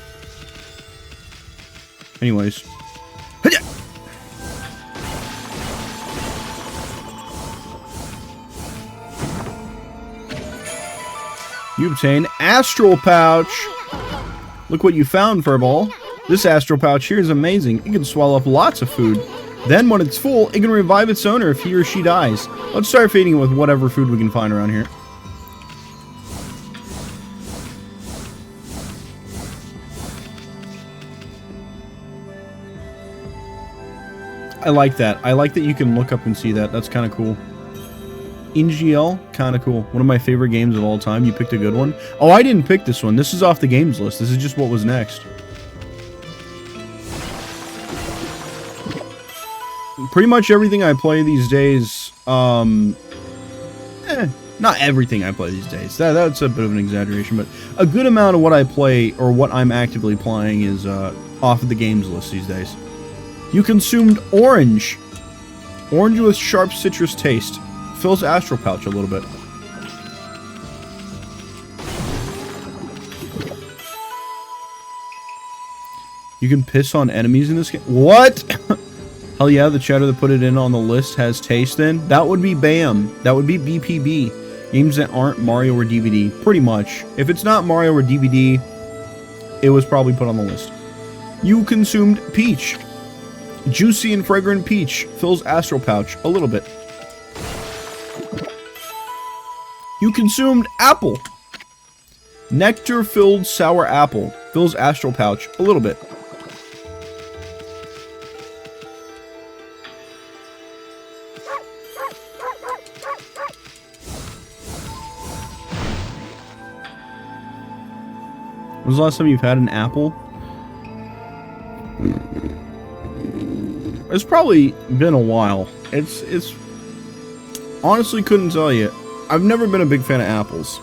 Anyways. You obtain Astral Pouch. Look what you found, Furball. This Astral Pouch here is amazing. It can swallow up lots of food. Then, when it's full, it can revive its owner if he or she dies. Let's start feeding it with whatever food we can find around here. I like that. I like that you can look up and see that. That's kind of cool. NGL, kind of cool. One of my favorite games of all time. You picked a good one. Oh, I didn't pick this one. This is off the games list. This is just what was next. Pretty much everything I play these days, not everything I play these days. That's a bit of an exaggeration, but a good amount of what I play, or what I'm actively playing, is off of the games list these days. You consumed orange. Orange with sharp citrus taste. Fills Astral Pouch a little bit. You can piss on enemies in this game. What? Hell yeah, the chatter that put it in on the list has taste then. That would be BAM. That would be BPB. Games that aren't Mario or DVD. Pretty much. If it's not Mario or DVD, it was probably put on the list. You consumed peach. Juicy and fragrant peach. Fills Astral Pouch a little bit. You consumed apple. Nectar-filled sour apple. Fills Astral Pouch a little bit. When was the last time you've had an apple? It's probably been a while. It's honestly couldn't tell you. I've never been a big fan of apples.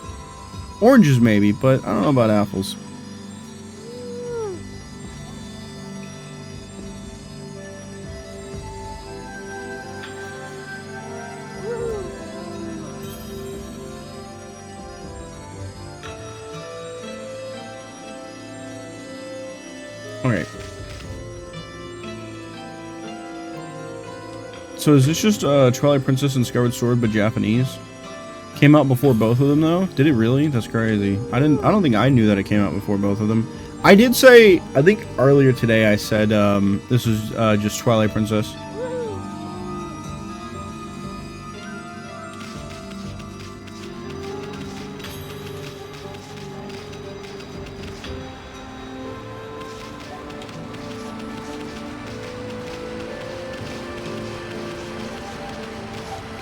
Oranges maybe, but I don't know about apples. Alright. So is this just Twilight Princess and Skyward Sword but Japanese? Came out before both of them though? Did it really? That's crazy. I don't think I knew that it came out before both of them. I did say, I think earlier today I said this was just Twilight Princess.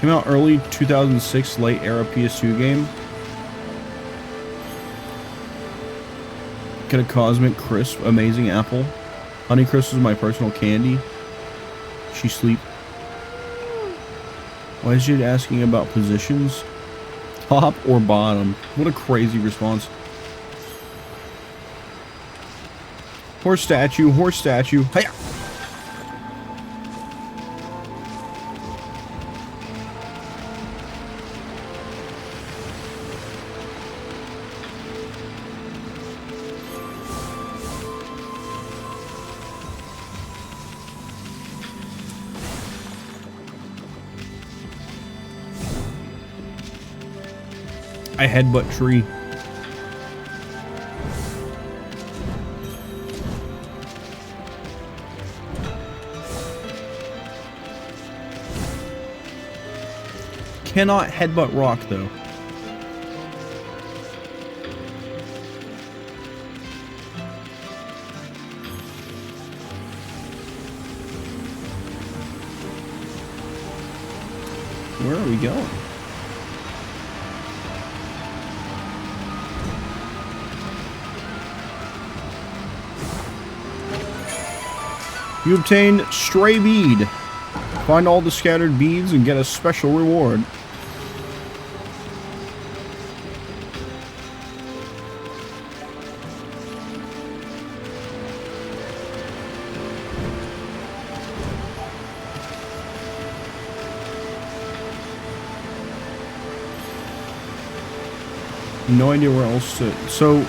Came out early 2006, late era PS2 game. Get a Cosmic Crisp, amazing apple. Honey Crisp is my personal candy. She sleep. Why is Jade asking about positions? Top or bottom? What a crazy response. Horse statue, horse statue. Hiya! I headbutt tree. Cannot headbutt rock though. Where are we going? You obtain Stray Bead. Find all the scattered beads and get a special reward. No idea where else to... So,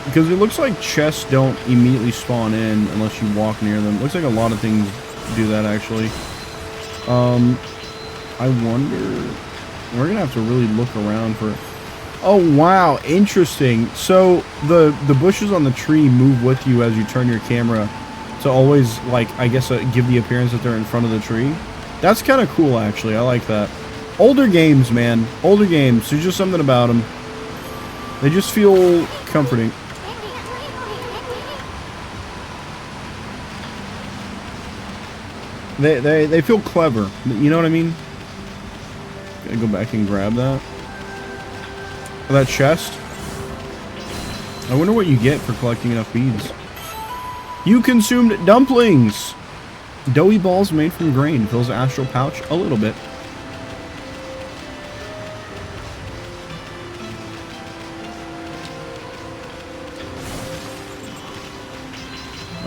because it looks like chests don't immediately spawn in unless you walk near them. It looks like a lot of things do that, actually. I wonder... We're gonna have to really look around for... Oh, wow, interesting. So, the bushes on the tree move with you as you turn your camera to always, like, I guess, give the appearance that they're in front of the tree. That's kind of cool, actually. I like that. Older games, man. Older games. There's just something about them. They just feel comforting. They feel clever. You know what I mean? Gotta go back and grab that. Oh, that chest. I wonder what you get for collecting enough beads. You consumed dumplings! Doughy balls made from grain. Fills the astral pouch a little bit.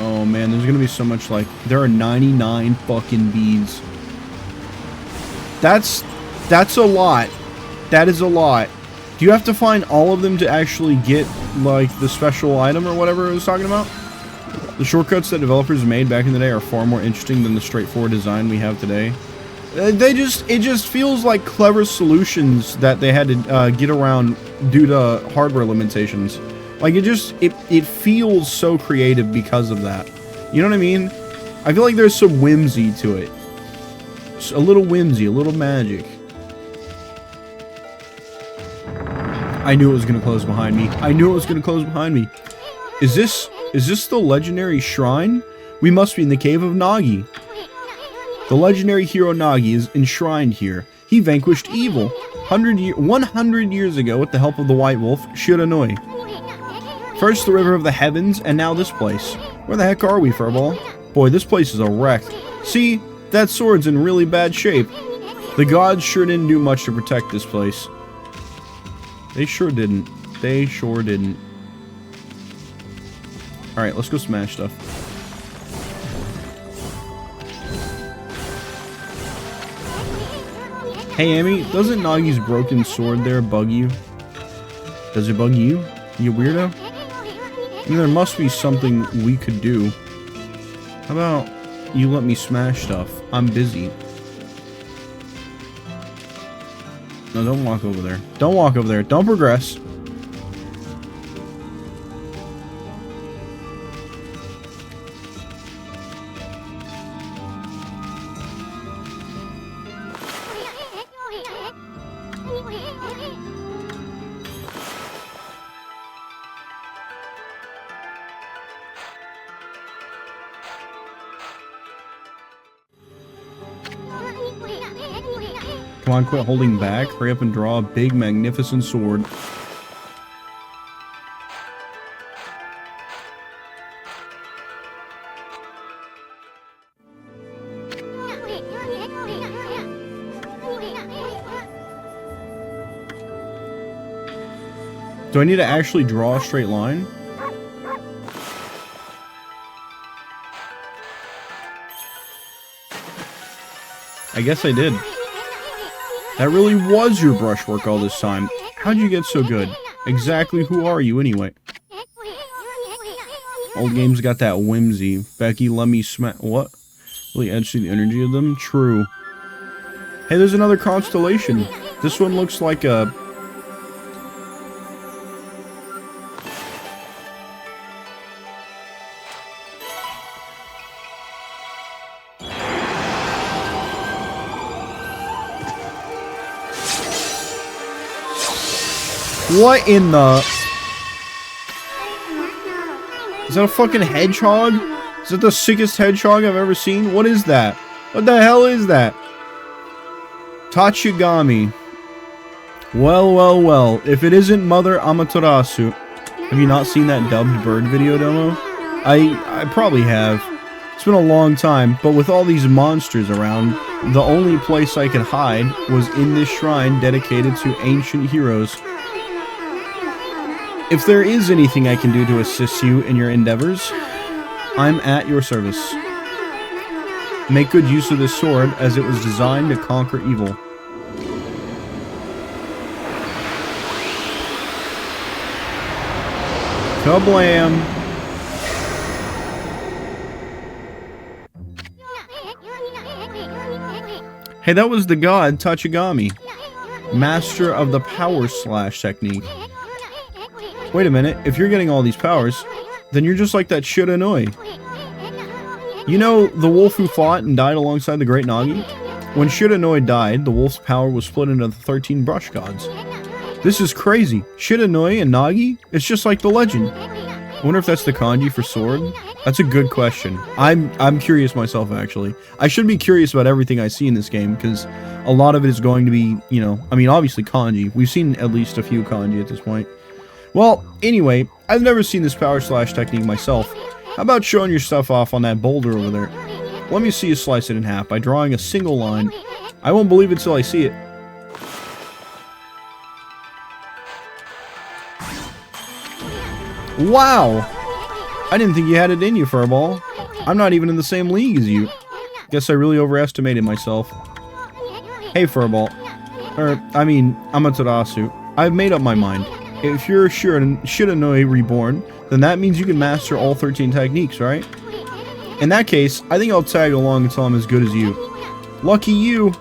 Oh man, there's gonna be so much, like, there are 99 fucking beads. That's a lot. That is a lot. Do you have to find all of them to actually get, like, the special item or whatever I was talking about? The shortcuts that developers made back in the day are far more interesting than the straightforward design we have today. It just feels like clever solutions that they had to get around due to hardware limitations. Like, it feels so creative because of that. You know what I mean? I feel like there's some whimsy to it. Just a little whimsy, a little magic. I knew it was gonna close behind me. I knew it was gonna close behind me. Is this the legendary shrine? We must be in the cave of Nagi. The legendary hero Nagi is enshrined here. He vanquished evil 100 years ago with the help of the White Wolf, Shiranui. First the River of the Heavens, and now this place. Where the heck are we, Furball? Boy, this place is a wreck. See? That sword's in really bad shape. The gods sure didn't do much to protect this place. They sure didn't. They sure didn't. Alright, let's go smash stuff. Hey, Amy, doesn't Nagi's broken sword there bug you? Does it bug you? You weirdo? I mean, there must be something we could do. How about you let me smash stuff? I'm busy. No, don't walk over there. Don't walk over there. Don't progress. Come on, quit holding back. Hurry up and draw a big, magnificent sword. Do I need to actually draw a straight line? I guess I did. That really was your brushwork all this time. How'd you get so good? Exactly who are you anyway? Old games got that whimsy. Becky, let me smash... What? Really edge to the energy of them? True. Hey, there's another constellation. This one looks like a... What in the... Is that a fucking hedgehog? Is that the sickest hedgehog I've ever seen? What is that? What the hell is that? Tachigami. Well, well, well. If it isn't Mother Amaterasu. Have you not seen that dubbed bird video, Domo? I probably have. It's been a long time, but with all these monsters around, the only place I could hide was in this shrine dedicated to ancient heroes. If there is anything I can do to assist you in your endeavors, I'm at your service. Make good use of this sword, as it was designed to conquer evil. Kablam! Hey, that was the god Tachigami, master of the power slash technique. Wait a minute, if you're getting all these powers, then you're just like that Shiranui. You know, the wolf who fought and died alongside the great Nagi? When Shiranui died, the wolf's power was split into the 13 brush gods. This is crazy. Shiranui and Nagi? It's just like the legend. I wonder if that's the kanji for sword? That's a good question. I'm curious myself, actually. I should be curious about everything I see in this game, because a lot of it is going to be, you know, I mean, obviously kanji. We've seen at least a few kanji at this point. Well, anyway, I've never seen this power slash technique myself. How about showing your stuff off on that boulder over there? Let me see you slice it in half by drawing a single line. I won't believe it till I see it. Wow! I didn't think you had it in you, Furball. I'm not even in the same league as you. Guess I really overestimated myself. Hey, Furball. I mean, Amaterasu. I've made up my mind. If you're Shiranui reborn, then that means you can master all 13 techniques, right? In that case, I think I'll tag along until I'm as good as you. Lucky you!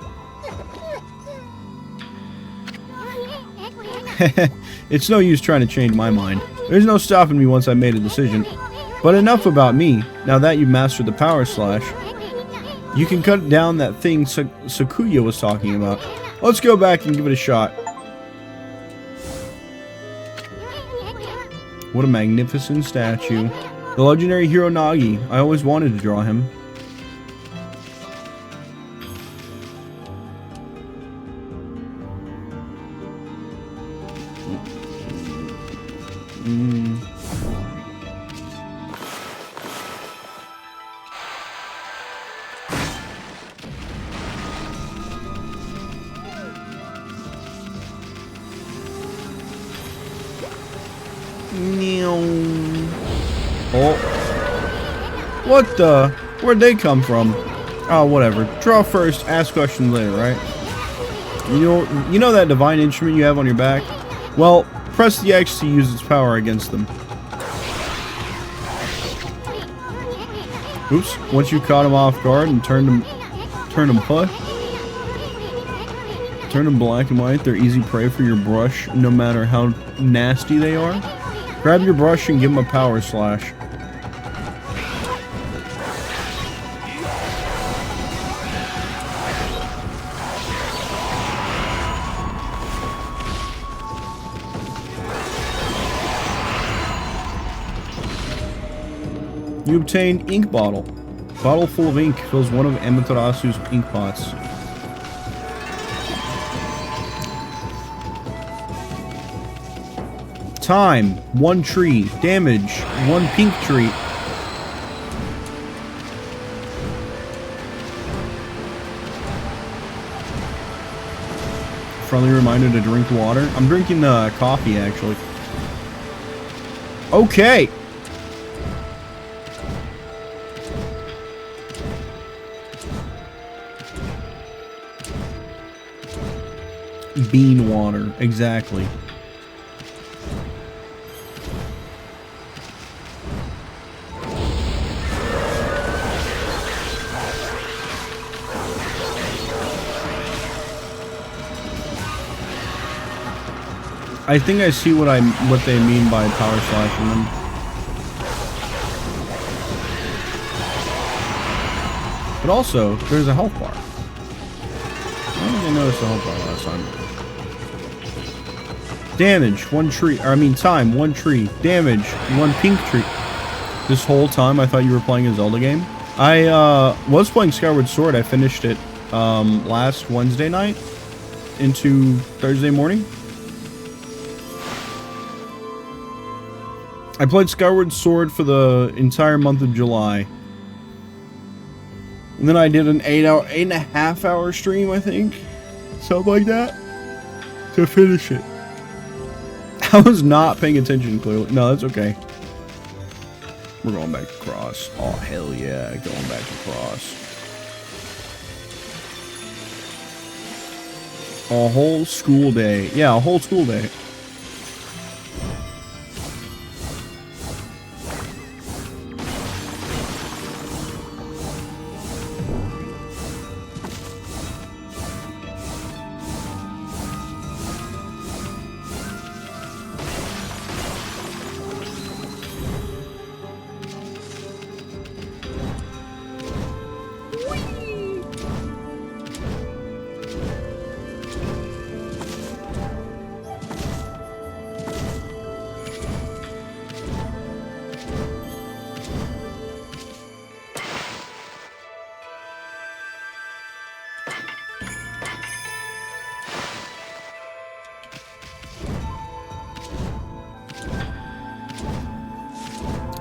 It's no use trying to change my mind. There's no stopping me once I've made a decision. But enough about me, now that you've mastered the power slash. You can cut down that thing Sakuya was talking about. Let's go back and give it a shot. What a magnificent statue. The legendary hero Nagi. I always wanted to draw him. Oh. What the? Where'd they come from? Oh, whatever. Draw first, ask questions later, right? You know that divine instrument you have on your back? Well, press the X to use its power against them. Oops. Once you caught them off guard and turned them black and white, they're easy prey for your brush, no matter how nasty they are. Grab your brush and give them a power slash. You obtained ink bottle. Bottle full of ink fills one of Amaterasu's ink pots. Time, 1 tree. Damage, 1 pink tree. Friendly reminder to drink water. I'm drinking coffee, actually. Okay. Bean water, exactly. I think I see what they mean by power slashing them. But also, there's a health bar. I don't think I noticed the health bar last time. Damage, 1 tree. Time, 1 tree. Damage, 1 pink tree. This whole time I thought you were playing a Zelda game. I was playing Skyward Sword. I finished it last Wednesday night. into Thursday morning. I played Skyward Sword for the entire month of July. And then I did an 8.5 hour stream, I think. Something like that. To finish it. I was not paying attention, clearly. No, that's okay. We're going back to Cross. Oh, hell yeah. Going back to Cross. A whole school day. Yeah, a whole school day.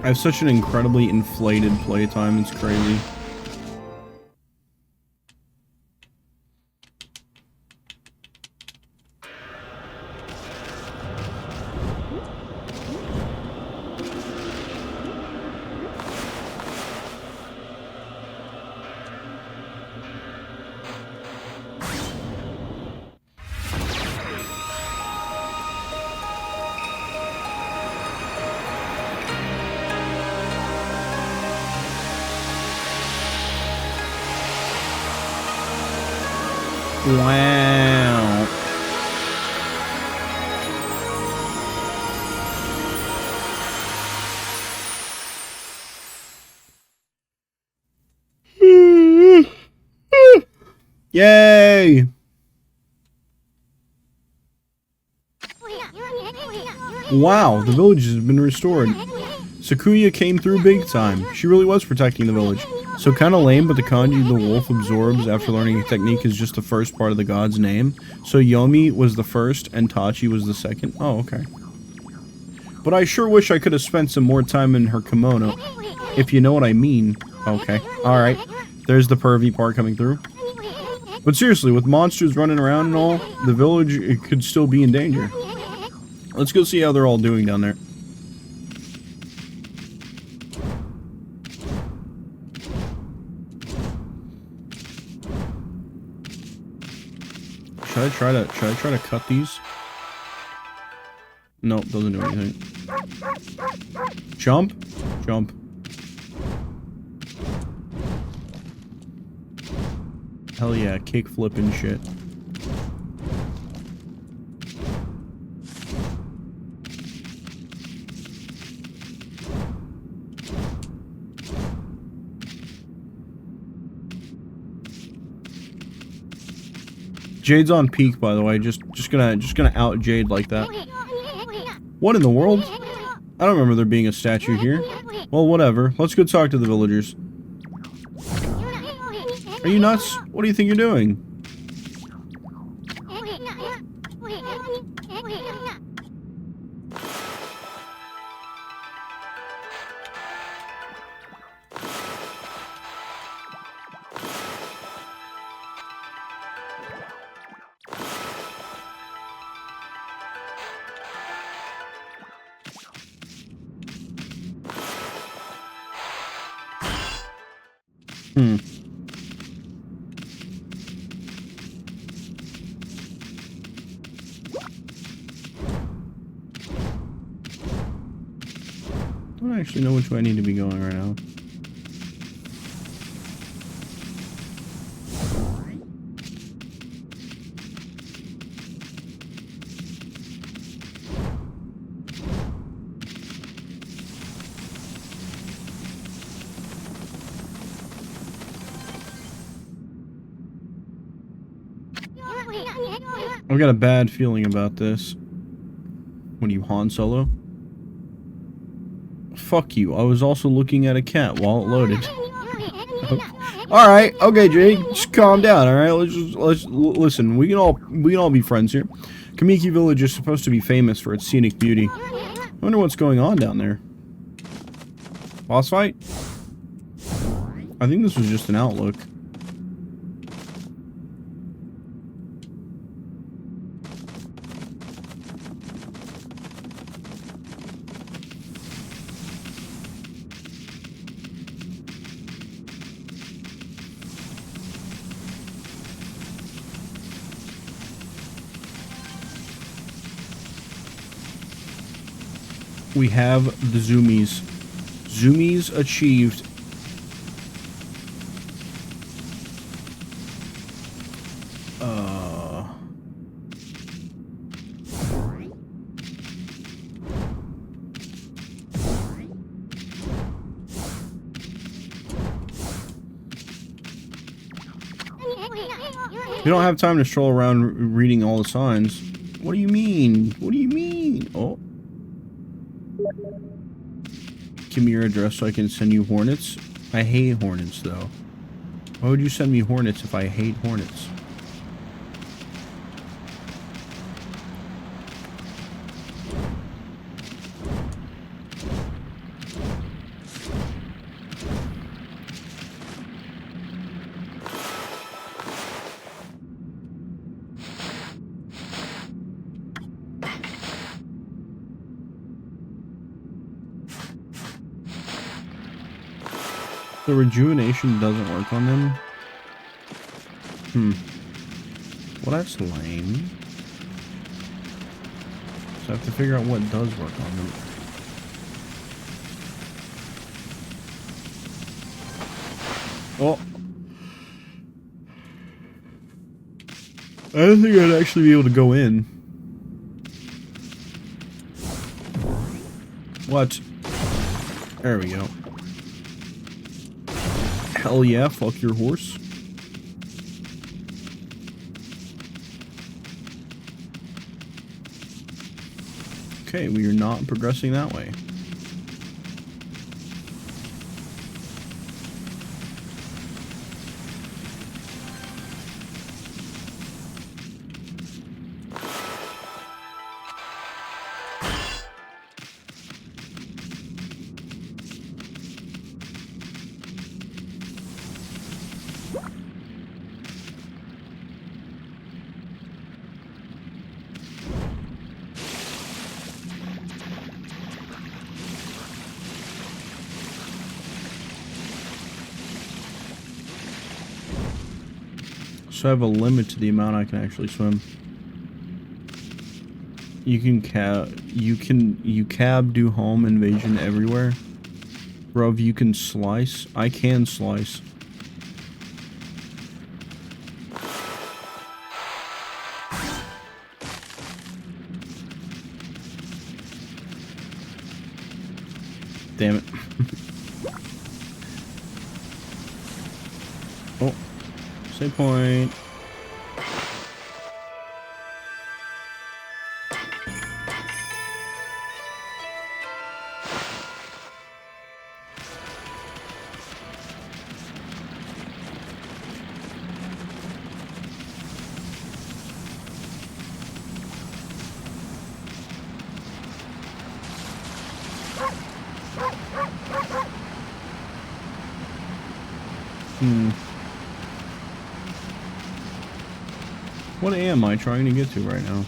I have such an incredibly inflated playtime, it's crazy. Wow. Yay! Wow, the village has been restored. Sakuya came through big time. She really was protecting the village. So kinda lame, but the kanji the wolf absorbs after learning a technique is just the first part of the god's name. So Yomi was the first and Tachi was the second. Oh, okay. But I sure wish I could have spent some more time in her kimono. If you know what I mean. Okay. Alright. There's the pervy part coming through. But seriously, with monsters running around and all, the village it could still be in danger. Let's go see how they're all doing down there. Should I try to cut these? Nope, doesn't do anything. Jump? Jump. Hell yeah, kick flipping shit. Jade's on peak, by the way. Just gonna out Jade like that. What in the world? I don't remember there being a statue here. Well, whatever. Let's go talk to the villagers. Are you nuts? What do you think you're doing? I don't actually know which way I need to be going right now. I've got a bad feeling about this. What are you, Han Solo? Fuck you, I was also looking at a cat while it loaded. All right, okay, Jake, just calm down. All right, let's listen. We can all be friends here. Kamiki Village is supposed to be famous for its scenic beauty. I wonder what's going on down there. Boss fight? I think this was just an outlook. We have the zoomies. Zoomies achieved. We don't have time to stroll around reading all the signs. What do you mean? What do you mean? Oh. Give me your address so I can send you hornets. I hate hornets, though. Why would you send me hornets if I hate hornets? The rejuvenation doesn't work on them? Well, that's lame. So I have to figure out what does work on them. Oh! I don't think I'd actually be able to go in. What? There we go. Hell yeah, fuck your horse. Okay, we are not progressing that way. So I have a limit to the amount I can actually swim. You cab do home invasion everywhere. Bruv, you can slice. I can slice. Damn it. Oh. Save point. What am I trying to get to right now?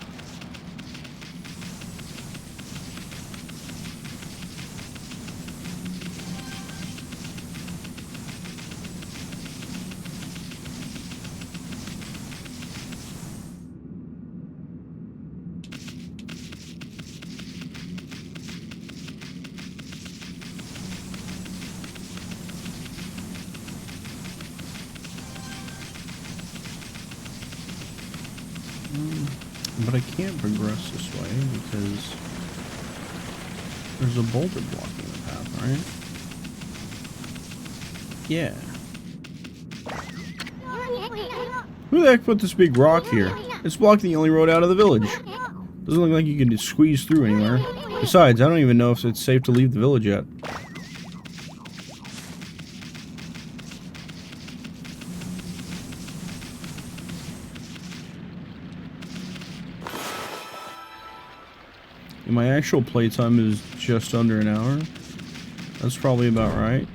But I can't progress this way because there's a boulder blocking the path, right? Yeah. Who the heck put this big rock here? It's blocking the only road out of the village. Doesn't look like you can just squeeze through anywhere. Besides, I don't even know if it's safe to leave the village yet. My actual playtime is just under an hour. That's probably about right.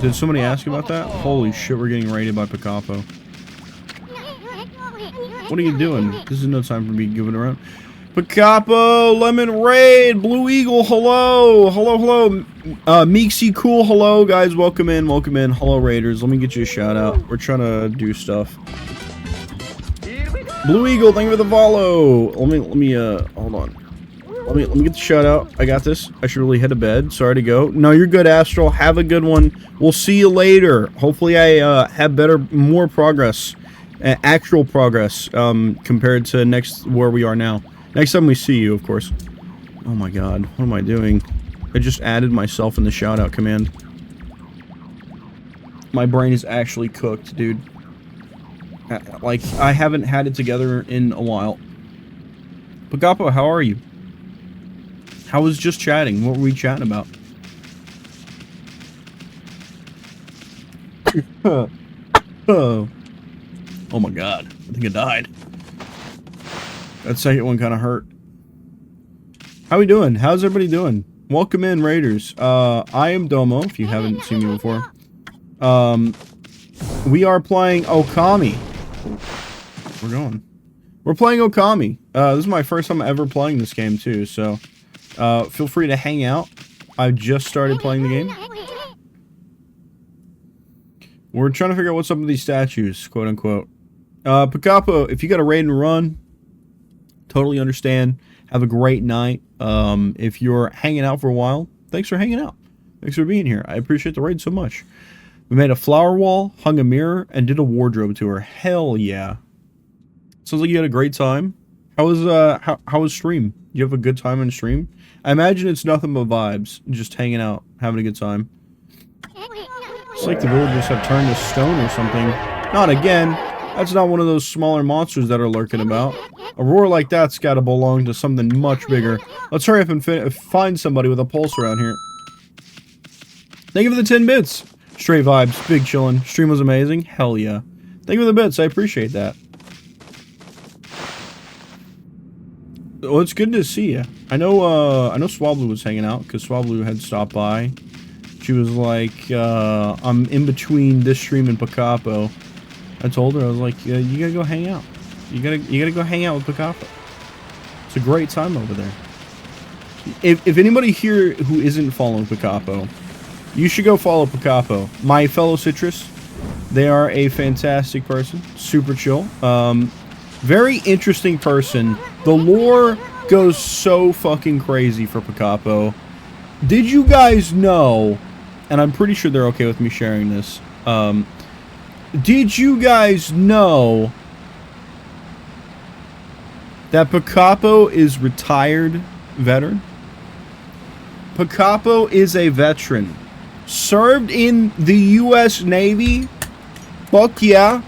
Did somebody ask about that? Holy shit, we're getting raided by Picapo. What are you doing? This is no time for me giving around. Picapo, Lemon Raid, Blue Eagle, hello. Hello, hello. Meeksy Cool, hello, guys. Welcome in, welcome in. Hello, Raiders. Let me get you a shout out. We're trying to do stuff. Blue Eagle, thank you for the follow. Let me, hold on. Let me get the shout out. I got this. I should really head to bed. Sorry to go. No, you're good, Astral. Have a good one. We'll see you later. Hopefully I have more progress. Actual progress compared to where we are now. Next time we see you, of course. Oh my god, what am I doing? I just added myself in the shout-out command. My brain is actually cooked, dude. Like, I haven't had it together in a while. Pagapo, how are you? How was just chatting? What were we chatting about? Oh my god, I think I died. That second one kind of hurt. How we doing? How's everybody doing? Welcome in, Raiders. I am Domo, if you haven't seen me before. We are playing Okami. We're playing Okami. This is my first time ever playing this game, too, so feel free to hang out. I just started playing the game. We're trying to figure out what's up with these statues, quote-unquote. Picapo, if you got a raid and run, totally understand. Have a great night. If you're hanging out for a while, thanks for hanging out. Thanks for being here. I appreciate the raid so much. We made a flower wall, hung a mirror, and did a wardrobe tour. Hell yeah. Sounds like you had a great time. How was stream? You have a good time on stream? I imagine it's nothing but vibes. Just hanging out, having a good time. It's like the villagers have turned to stone or something. Not again. That's not one of those smaller monsters that are lurking about. A roar like that's gotta belong to something much bigger. Let's hurry up and find somebody with a pulse around here. Thank you for the 10 bits. Straight vibes, big chillin'. Stream was amazing. Hell yeah. Thank you for the bits. I appreciate that. Well, it's good to see you. I know Swablu was hanging out because Swablu had stopped by. She was like, I'm in between this stream and Picapo. I told her, I was like, you gotta go hang out. You gotta go hang out with Picapo. It's a great time over there. If anybody here who isn't following Picapo, you should go follow Picapo. My fellow Citrus, they are a fantastic person. Super chill. Very interesting person. The lore goes so fucking crazy for Picapo. Did you guys know, and I'm pretty sure they're okay with me sharing this, did you guys know that Picapo is retired veteran? Picapo is a veteran. Served in the U.S. Navy. Fuck yeah.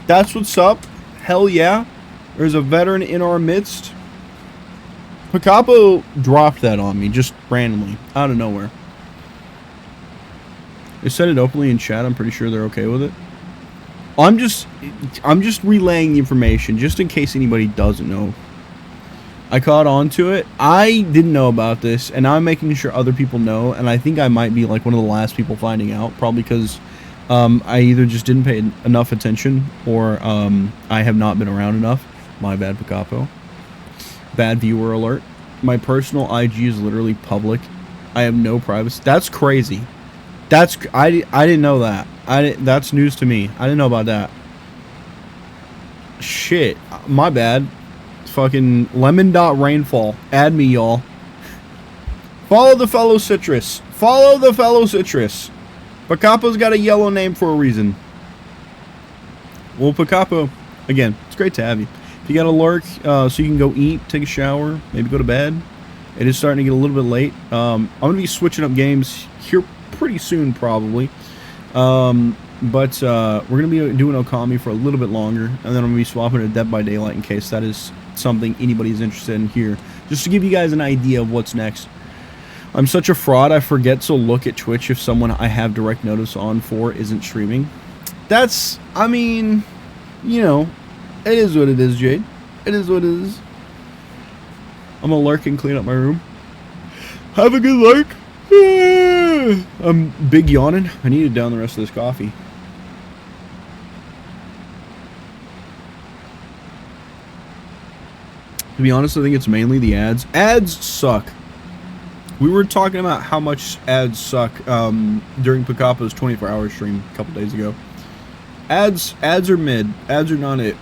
That's what's up. Hell yeah. There's a veteran in our midst. Picapo dropped that on me just randomly, out of nowhere. They said it openly in chat. I'm pretty sure they're okay with it. I'm just relaying the information just in case anybody doesn't know. I caught on to it. I didn't know about this, and I'm making sure other people know, and I think I might be like one of the last people finding out, probably because I either just didn't pay enough attention, or I have not been around enough. My bad, Picapo. Bad viewer alert. My personal IG is literally public. I have no privacy. That's crazy. I didn't know that. That's news to me. I didn't know about that. Shit. My bad. Fucking lemon.rainfall. Add me, y'all. Follow the fellow Citrus. Follow the fellow Citrus. Picapo's got a yellow name for a reason. Well, Picapo, again, it's great to have you. If you got a lurk, so you can go eat, take a shower, maybe go to bed. It is starting to get a little bit late. I'm going to be switching up games here pretty soon, probably. But we're going to be doing Okami for a little bit longer, and then I'm going to be swapping to Dead by Daylight in case that is something anybody's interested in here. Just to give you guys an idea of what's next. I'm such a fraud, I forget to look at Twitch if someone I have direct notice on for isn't streaming. That's, I mean, you know, it is what it is, Jade. It is what it is. I'm gonna lurk and clean up my room. Have a good lurk. I'm big yawning. I need to down the rest of this coffee. To be honest, I think it's mainly the ads. Ads suck. We were talking about how much ads suck during Pakapa's 24-hour stream a couple days ago. Ads are mid. Ads are not it.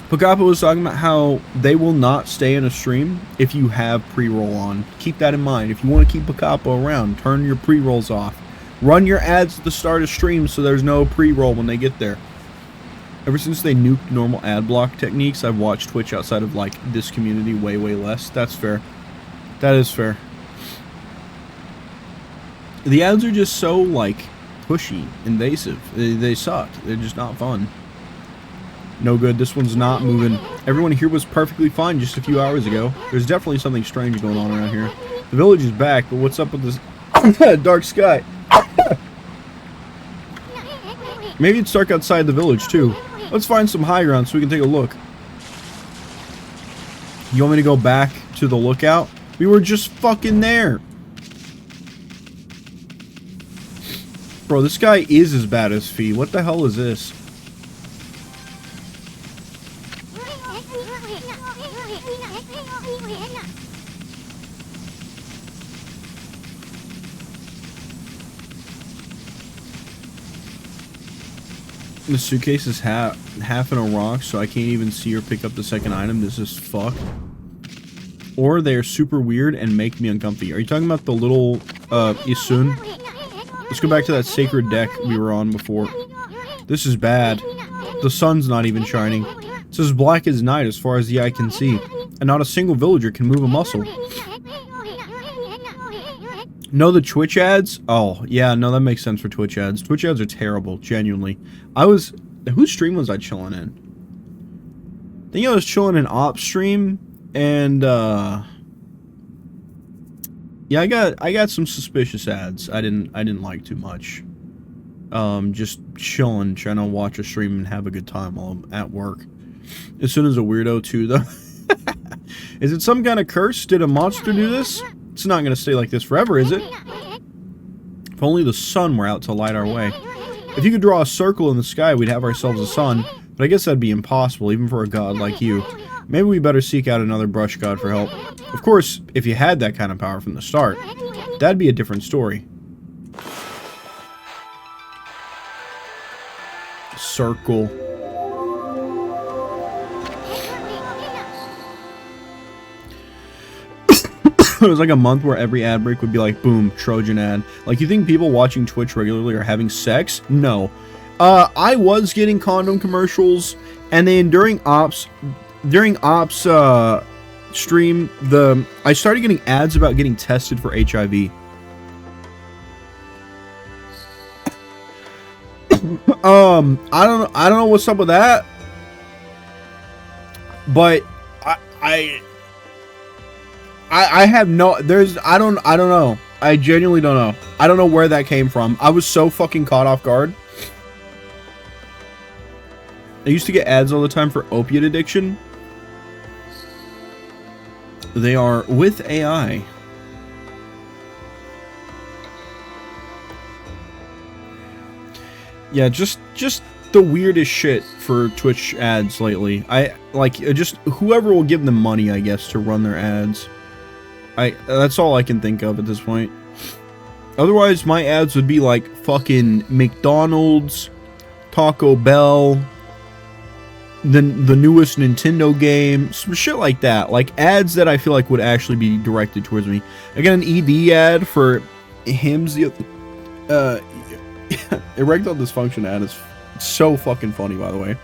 Pakapa was talking about how they will not stay in a stream if you have pre-roll on. Keep that in mind. If you want to keep Pakapa around, turn your pre-rolls off. Run your ads at the start of stream so there's no pre-roll when they get there. Ever since they nuked normal ad block techniques, I've watched Twitch outside of like this community way less. That's fair. That is fair. The ads are just so like pushy, invasive. They suck. They're just not fun. No good. This one's not moving. Everyone here was perfectly fine just a few hours ago. There's definitely something strange going on around here. The village is back, but what's up with this dark sky? Maybe it's dark outside the village too. Let's find some high ground so we can take a look. You want me to go back to the lookout? We were just fucking there. Bro, this guy is as bad as Fee. What the hell is this? The suitcase is half in a rock, so I can't even see or pick up the second item. This is fucked. Or they're super weird and make me uncomfy. Are you talking about the little Isun? Let's go back to that sacred deck we were on before. This is bad. The sun's not even shining. It's as black as night as far as the eye can see. And not a single villager can move a muscle. No, the Twitch ads? Oh, yeah, no, that makes sense for Twitch ads. Twitch ads are terrible, genuinely. Whose stream was I chilling in? I think I was chilling in Op stream, and, yeah, I got some suspicious ads I didn't like too much. Just chilling, trying to watch a stream and have a good time while I'm at work. As soon as a weirdo, too, though. Is it some kind of curse? Did a monster do this? It's not going to stay like this forever, is it? If only the sun were out to light our way. If you could draw a circle in the sky, we'd have ourselves a sun, but I guess that'd be impossible, even for a god like you. Maybe we better seek out another brush god for help. Of course, if you had that kind of power from the start, that'd be a different story. Circle. It was like a month where every ad break would be like, boom, Trojan ad. Like, you think people watching Twitch regularly are having sex? No. I was getting condom commercials, and then during Ops stream, I started getting ads about getting tested for HIV. I don't know what's up with that, but I have no, I don't know. I genuinely don't know. I don't know where that came from. I was so fucking caught off guard. I used to get ads all the time for opiate addiction. They are with AI. Yeah, just the weirdest shit for Twitch ads lately. Just whoever will give them money, I guess, to run their ads. That's all I can think of at this point. Otherwise, my ads would be like fucking McDonald's, Taco Bell, the newest Nintendo game, some shit like that. Like ads that I feel like would actually be directed towards me. I got an ED ad for Hims. Erectile dysfunction ad is so fucking funny, by the way.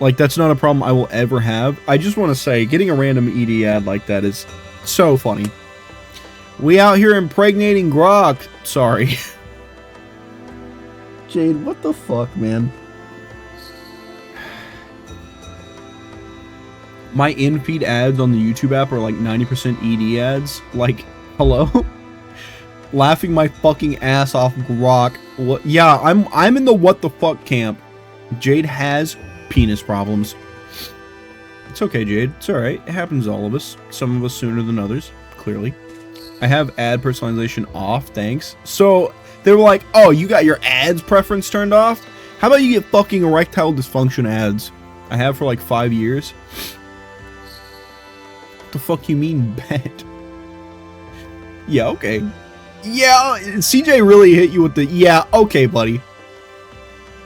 Like, that's not a problem I will ever have. I just want to say, getting a random ED ad like that is so funny. We out here impregnating Grok. Sorry. Jade, what the fuck, man? My in-feed ads on the YouTube app are like 90% ED ads. Like, hello? Laughing my fucking ass off, Grok. What? Yeah, I'm in the what the fuck camp. Jade has penis problems. It's okay, Jade. It's alright. It happens to all of us. Some of us sooner than others, clearly. I have ad personalization off, thanks. So, they were like, oh, you got your ads preference turned off? How about you get fucking erectile dysfunction ads? I have for like 5 years. What the fuck you mean, bet? Yeah, okay. Yeah, CJ really hit you with the, yeah, okay, buddy.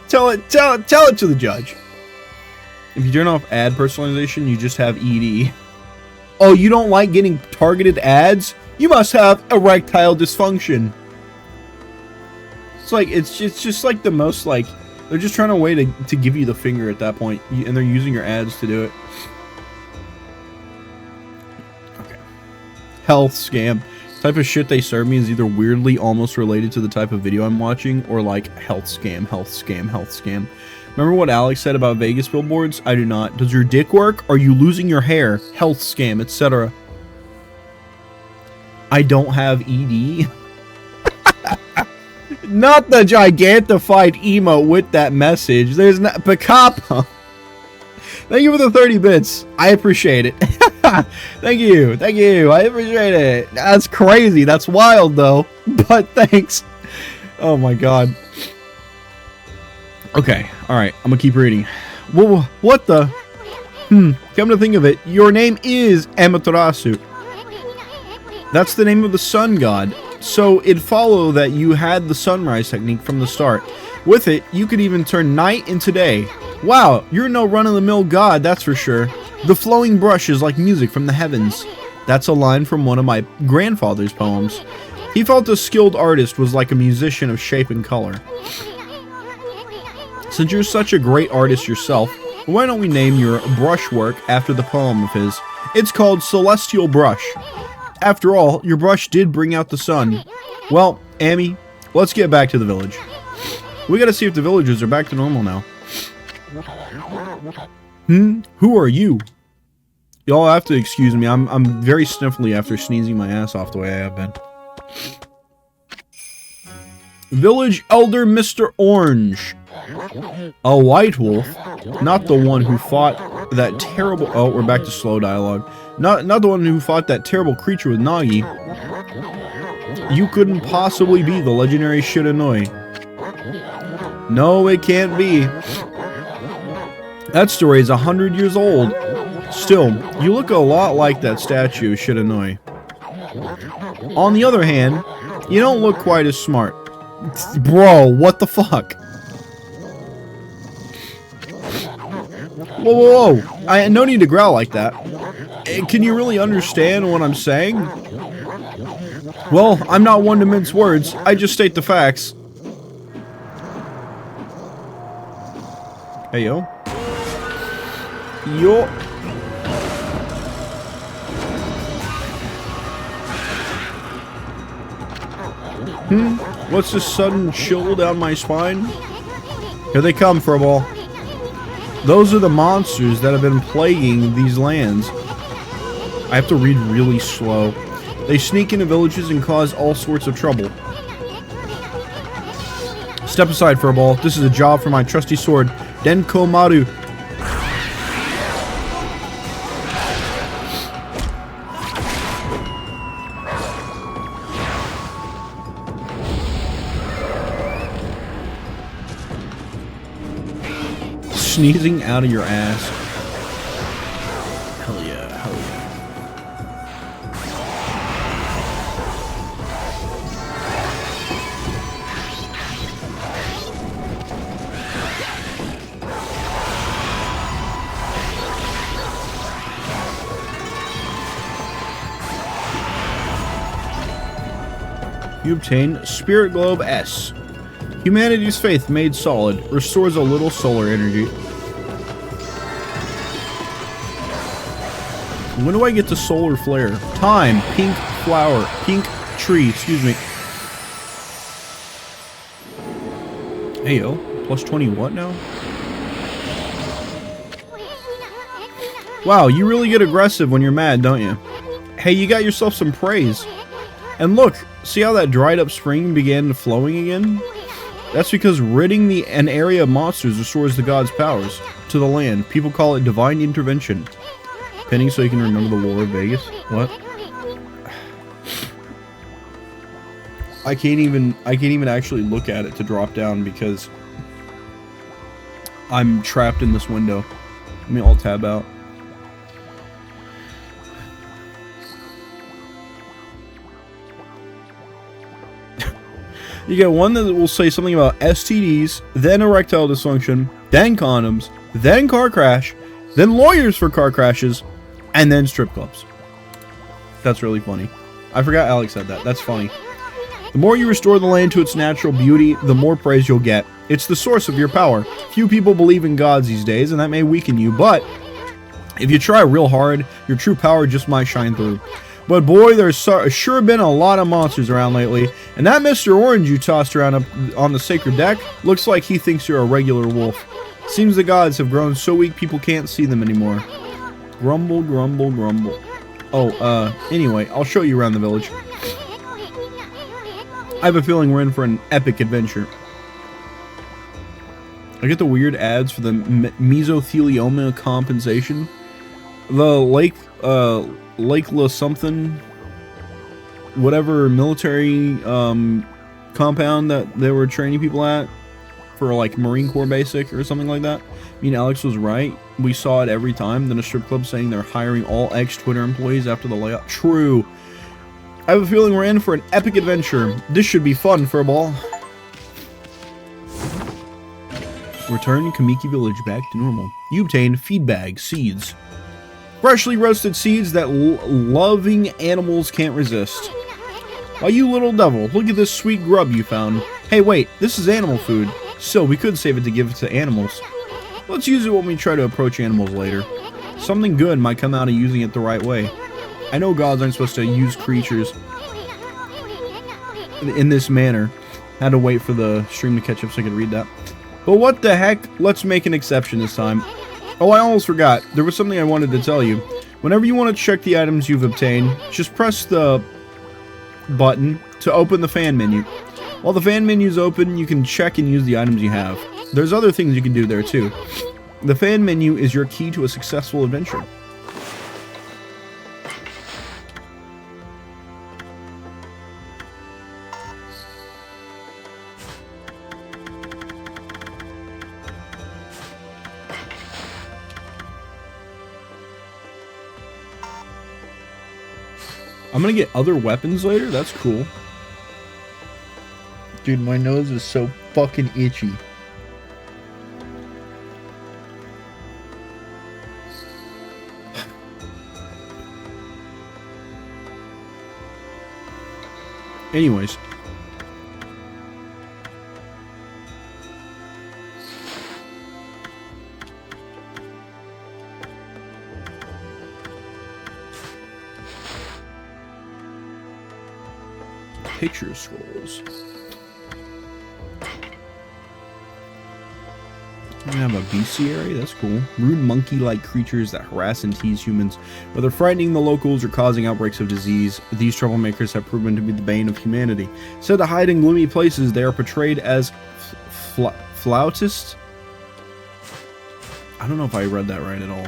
Tell it to the judge. If you turn off ad personalization, you just have ED. Oh, you don't like getting targeted ads? You must have erectile dysfunction. It's like, it's just like the most, like, they're just trying a way to give you the finger at that point, and they're using your ads to do it. Okay. Health scam. The type of shit they serve me is either weirdly almost related to the type of video I'm watching, or like, health scam, health scam, health scam. Remember what Alex said about Vegas billboards? I do not. Does your dick work? Are you losing your hair? Health scam, etc. I don't have ED. Not the gigantified emote with that message. There's not Picapa. Thank you for the 30 bits. I appreciate it. Thank you. Thank you. I appreciate it. That's crazy. That's wild though. But thanks. Oh my god. Okay. Alright. I'm gonna keep reading. Whoa, what the? Come to think of it, your name is Amaterasu. That's the name of the sun god. So it'd follow that you had the sunrise technique from the start. With it, you could even turn night into day. Wow, you're no run-of-the-mill god, that's for sure. The flowing brush is like music from the heavens. That's a line from one of my grandfather's poems. He felt a skilled artist was like a musician of shape and color. Since you're such a great artist yourself, why don't we name your brushwork after the poem of his? It's called Celestial Brush. After all, your brush did bring out the sun. Well, Amy, let's get back to the village. We gotta see if the villagers are back to normal now. Who are you? Y'all have to excuse me, I'm very sniffly after sneezing my ass off the way I have been. Village Elder Mr. Orange. A white wolf, not the one who fought that terrible... Oh, we're back to slow dialogue. Not the one who fought that terrible creature with Nagi. You couldn't possibly be the legendary Shiranui. No, it can't be. That story is 100 years old. Still, you look a lot like that statue, Shiranui. On the other hand, you don't look quite as smart. Bro, what the fuck? Whoa, whoa, whoa. No need to growl like that. Can you really understand what I'm saying? Well, I'm not one to mince words. I just state the facts. Hey, yo. Yo. What's this sudden chill down my spine? Here they come, Furball. Those are the monsters that have been plaguing these lands. I have to read really slow. They sneak into villages and cause all sorts of trouble. Step aside, Furball. This is a job for my trusty sword, Denko Maru. Sneezing out of your ass. Hell yeah, hell yeah. You obtain Spirit Globe S. Humanity's faith made solid. Restores a little solar energy. When do I get to solar flare? Time. Pink flower. Pink tree. Excuse me. Hey, yo. Plus 20 what now? Wow, you really get aggressive when you're mad, don't you? Hey, you got yourself some praise. And look, see how that dried up spring began flowing again? That's because ridding an area of monsters restores the god's powers to the land. People call it divine intervention. Pinning so you can remember the lore of Vegas. What? I can't even actually look at it to drop down because I'm trapped in this window. Let me alt tab out. You get one that will say something about STDs, then erectile dysfunction, then condoms, then car crash, then lawyers for car crashes, and then strip clubs. That's really funny. I forgot Alex said that. That's funny. The more you restore the land to its natural beauty, the more praise you'll get. It's the source of your power. Few people believe in gods these days, and that may weaken you, but if you try real hard, your true power just might shine through. But boy, there's sure been a lot of monsters around lately, and that Mr. Orange you tossed around up on the sacred deck looks like he thinks you're a regular wolf. Seems the gods have grown so weak people can't see them anymore. Grumble, grumble, grumble. Oh, anyway, I'll show you around the village. I have a feeling we're in for an epic adventure. I get the weird ads for the mesothelioma compensation. The Lake something, whatever military compound that they were training people at for like Marine Corps basic or something like that. I mean, Alex was right. We saw it every time. Then a strip club saying they're hiring all ex-Twitter employees after the layoff. True. I have a feeling we're in for an epic adventure. This should be fun for a ball. Return Kamiki Village back to normal. You obtained feed bag seeds. Freshly roasted seeds that loving animals can't resist. Why, you little devil, look at this sweet grub you found. Hey, wait, this is animal food. Still, we could save it to give it to animals. Let's use it when we try to approach animals later. Something good might come out of using it the right way. I know gods aren't supposed to use creatures in this manner. Had to wait for the stream to catch up so I could read that. But what the heck? Let's make an exception this time. Oh, I almost forgot. There was something I wanted to tell you. Whenever you want to check the items you've obtained, just press the button to open the fan menu. While the fan menu is open, you can check and use the items you have. There's other things you can do there too. The fan menu is your key to a successful adventure. I'm gonna get other weapons later? That's cool. Dude, my nose is so fucking itchy. Anyways. Picture scrolls. We have a bestiary, that's cool. Rude monkey-like creatures that harass and tease humans. Whether frightening the locals or causing outbreaks of disease, these troublemakers have proven to be the bane of humanity. Said to hide in gloomy places, they are portrayed as flautists. I don't know if I read that right at all.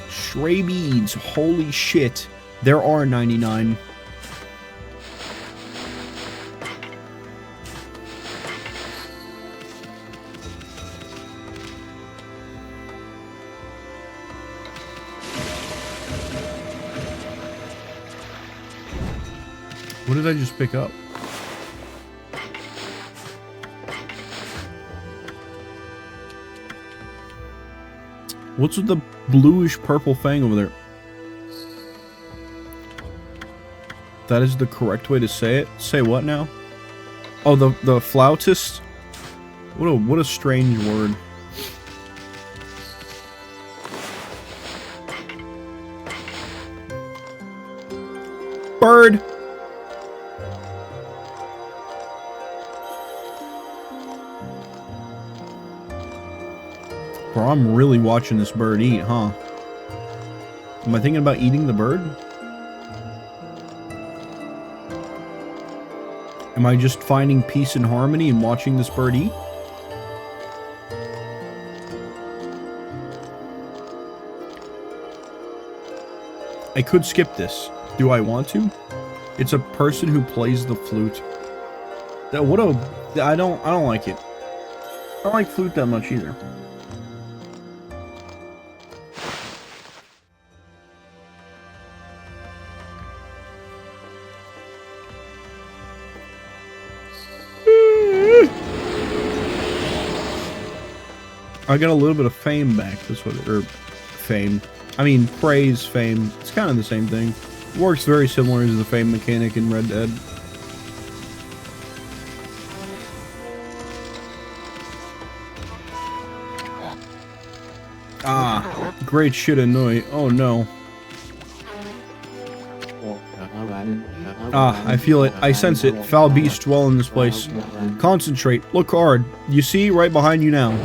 Stray beads, holy shit. There are 99. What did I just pick up? What's with the bluish purple thing over there? That is the correct way to say it. Say what now? Oh, the flautist. What a strange word. Bird. Bro, I'm really watching this bird eat, huh? Am I thinking about eating the bird? Am I just finding peace and harmony and watching this bird eat? I could skip this. Do I want to? It's a person who plays the flute. That what a I don't like it. I don't like flute that much either. I got a little bit of fame back. That's what, or fame. I mean, praise, fame. It's kind of the same thing. Works very similar to the fame mechanic in Red Dead. Ah, great shit annoy. Oh no. Ah, I feel it. I sense it. Foul beasts dwell in this place. Concentrate. Look hard. You see, right behind you now.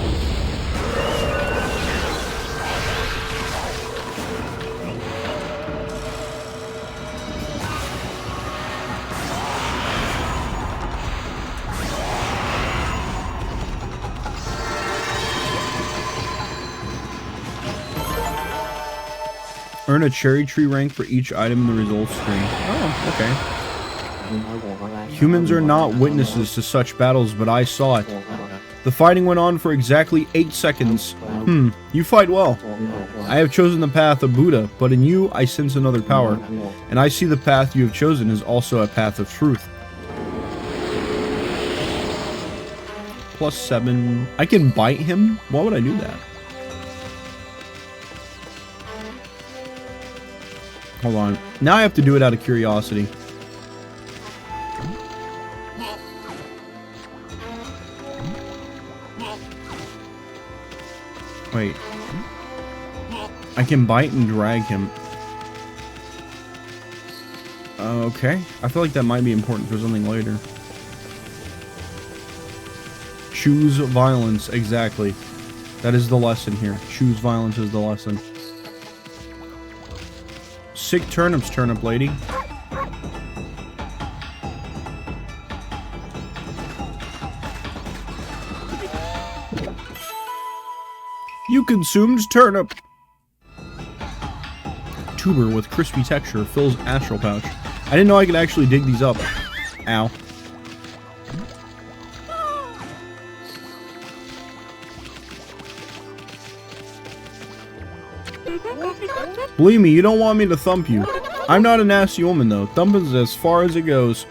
Earn a cherry tree rank for each item in the results screen. Oh, okay. Humans are not witnesses to such battles, but I saw it. The fighting went on for exactly 8 seconds. You fight well. I have chosen the path of Buddha, but in you I sense another power. And I see the path you have chosen is also a path of truth. +7. I can bite him? Why would I do that? Hold on. Now I have to do it out of curiosity. Wait. I can bite and drag him. Okay. I feel like that might be important for something later. Choose violence. Exactly. That is the lesson here. Choose violence is the lesson. Sick turnips, turnip lady. You consumed turnip. Tuber with crispy texture fills astral pouch. I didn't know I could actually dig these up. Ow. Believe me, you don't want me to thump you. I'm not a nasty woman, though. Thumping's as far as it goes.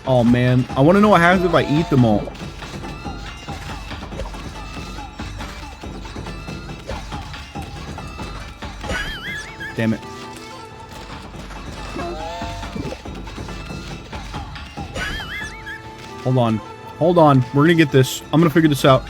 Oh man, I want to know what happens if I eat them all. Damn it. Hold on. Hold on. We're gonna get this. I'm gonna figure this out.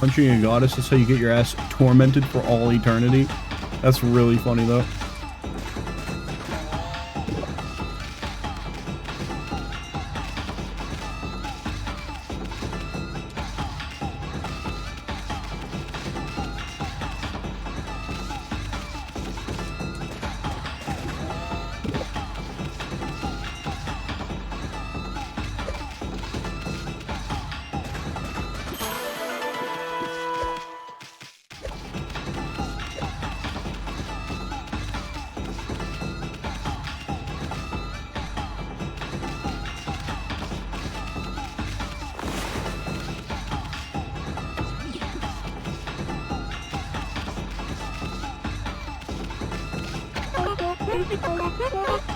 punching a goddess is how you get your ass tormented for all eternity. That's really funny, though.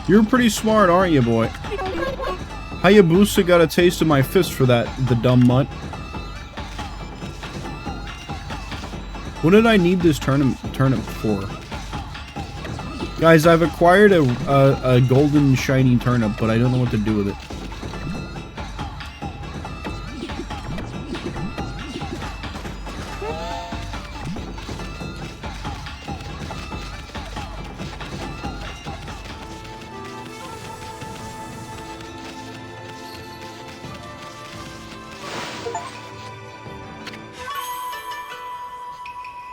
You're pretty smart, aren't you, boy? Hayabusa got a taste of my fist for that, the dumb mutt. What did I need this turnip for? Guys, I've acquired a golden shiny turnip, but I don't know what to do with it.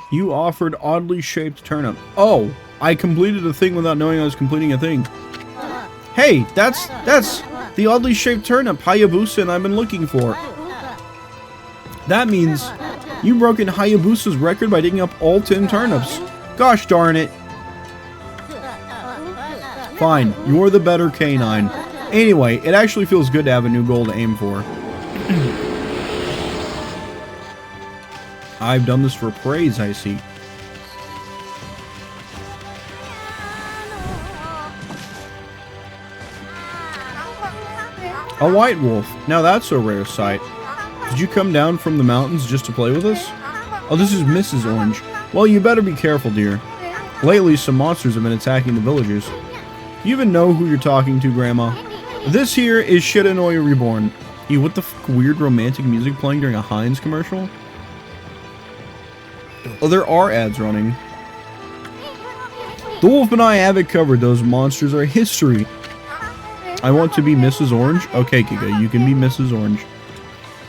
You offered oddly shaped turnip. Oh, I completed a thing without knowing I was completing a thing. Hey, that's the oddly shaped turnip Hayabusa and I've been looking for. That means you've broken Hayabusa's record by digging up all 10 turnips. Gosh darn it. Fine, you're the better canine. Anyway, it actually feels good to have a new goal to aim for. I've done this for praise, I see. A white wolf. Now that's a rare sight. Did you come down from the mountains just to play with us? Oh, this is Mrs. Orange. Well, you better be careful, dear. Lately, some monsters have been attacking the villagers. You even know who you're talking to, Grandma? This here is Shiranui Reborn. Ew, what the weird romantic music playing during a Heinz commercial? Oh, there are ads running. The Wolf and I have it covered. Those monsters are history. I want to be Mrs. Orange. Okay, Giga, you can be Mrs. Orange.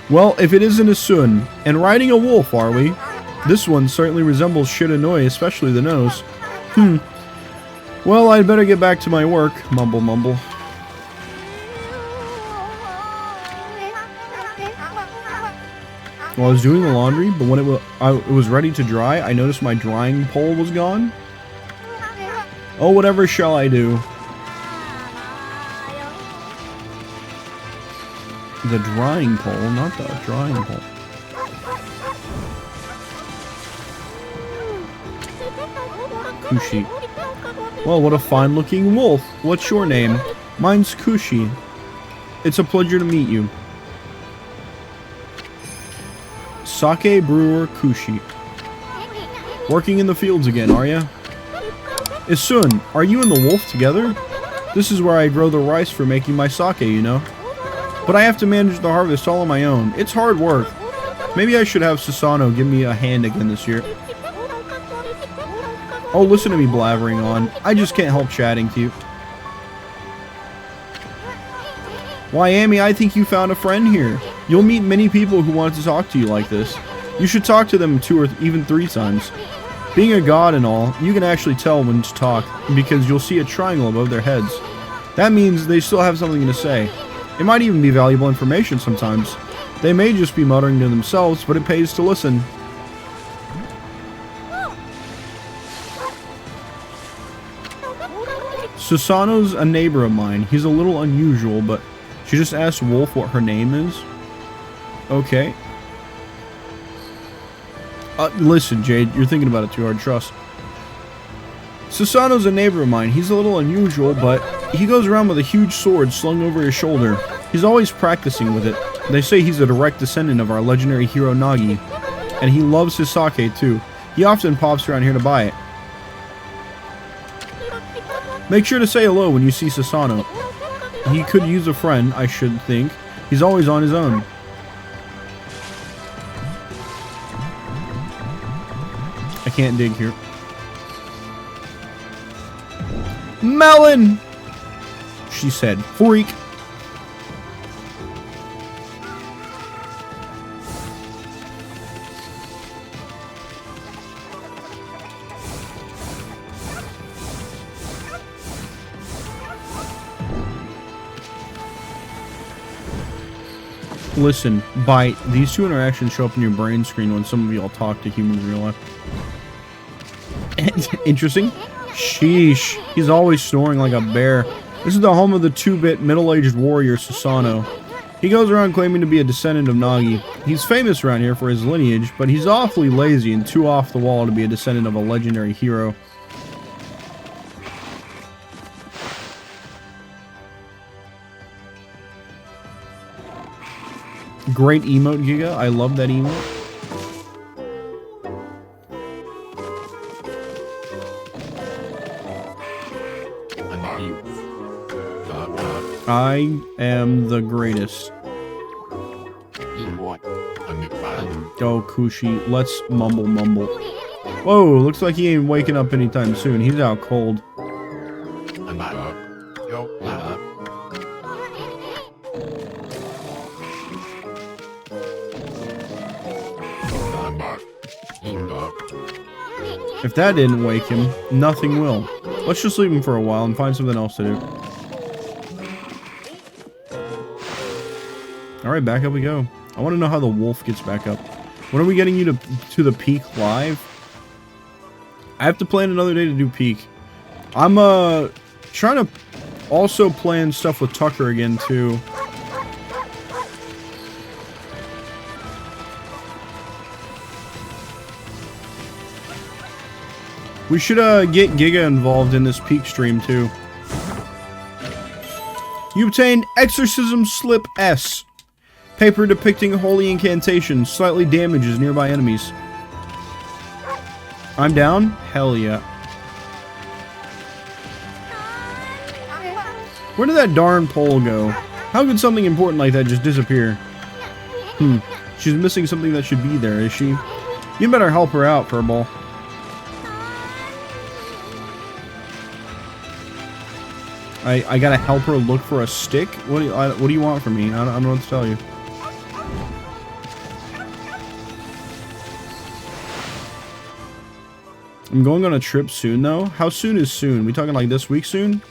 Well, if it isn't a Sun, and riding a wolf, are we? This one certainly resembles Shiranui, especially the nose. Well, I'd better get back to my work. Mumble, mumble. Well, I was doing the laundry, but when it was ready to dry, I noticed my drying pole was gone. Oh, whatever shall I do? The drying pole, not the drying pole. Kushi. Well, what a fine-looking wolf. What's your name? Mine's Kushi. It's a pleasure to meet you. Sake brewer Kushi. Working in the fields again, are ya? Isun, are you and the wolf together? This is where I grow the rice for making my sake, you know. But I have to manage the harvest all on my own. It's hard work. Maybe I should have Susano give me a hand again this year. Oh, listen to me blabbering on. I just can't help chatting to you. Why, Amy, I think you found a friend here. You'll meet many people who want to talk to you like this. You should talk to them 2 or even 3 times. Being a god and all, you can actually tell when to talk because you'll see a triangle above their heads. That means they still have something to say. It might even be valuable information sometimes. They may just be muttering to themselves, but it pays to listen. Susano's a neighbor of mine. He's a little unusual, but she just asked Wolf what her name is. Okay. Listen, Jade, you're thinking about it too hard, trust. Susano's a neighbor of mine. He's a little unusual, but he goes around with a huge sword slung over his shoulder. He's always practicing with it. They say he's a direct descendant of our legendary hero Nagi. And he loves his sake, too. He often pops around here to buy it. Make sure to say hello when you see Susano. He could use a friend, I should think. He's always on his own. can't dig here. Melon! She said, freak. Listen, bite. These two interactions show up in your brain screen when some of y'all talk to humans in real life. Interesting. Sheesh. He's always snoring like a bear. This is the home of the 2-bit middle-aged warrior Susano. He goes around claiming to be a descendant of Nagi. He's famous around here for his lineage, but he's awfully lazy and too off the wall to be a descendant of a legendary hero. Great emote, Giga. I love that emote. I am the greatest. Oh, Kushi. Let's mumble. Whoa, looks like he ain't waking up anytime soon. He's out cold. If that didn't wake him, nothing will. Let's just leave him for a while and find something else to do. Alright, back up we go. I want to know how the wolf gets back up. When are we getting you to the peak live? I have to plan another day to do peak. I'm trying to also plan stuff with Tucker again too. We should get Giga involved in this peak stream too. You obtained Exorcism Slip S. Paper depicting holy incantations slightly damages nearby enemies. I'm down? Hell yeah. Where did that darn pole go? How could something important like that just disappear? She's missing something that should be there, is she? You better help her out, Furball. I gotta help her look for a stick? What do you want from me? I don't know what to tell you. I'm going on a trip soon, though. How soon is soon? We talking like this week soon?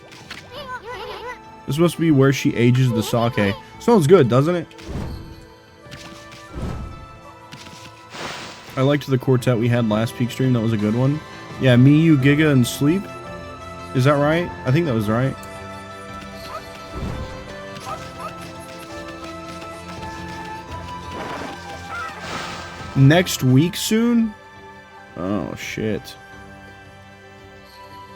This must be where she ages the sake. Smells good, doesn't it? I liked the quartet we had last peak stream. That was a good one. Yeah, me, you, Giga, and Sleep. Is that right? I think that was right. Next week soon? Oh, shit.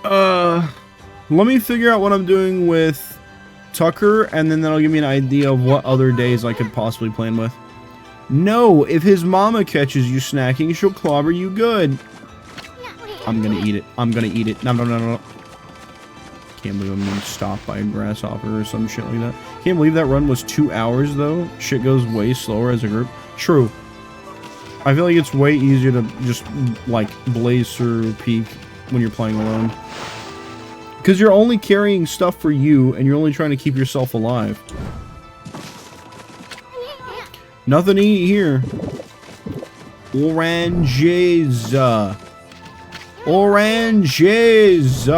Let me figure out what I'm doing with Tucker, and then that'll give me an idea of what other days I could possibly plan with. No, if his mama catches you snacking, she'll clobber you good. I'm gonna eat it. I'm gonna eat it. No. Can't believe I'm being stopped by a grasshopper or some shit like that. Can't believe that run was 2 hours, though. Shit goes way slower as a group. True. I feel like it's way easier to just, like, blaze through peak when you're playing alone. Because you're only carrying stuff for you, and you're only trying to keep yourself alive. Nothing to eat here. Oranges. Oranges.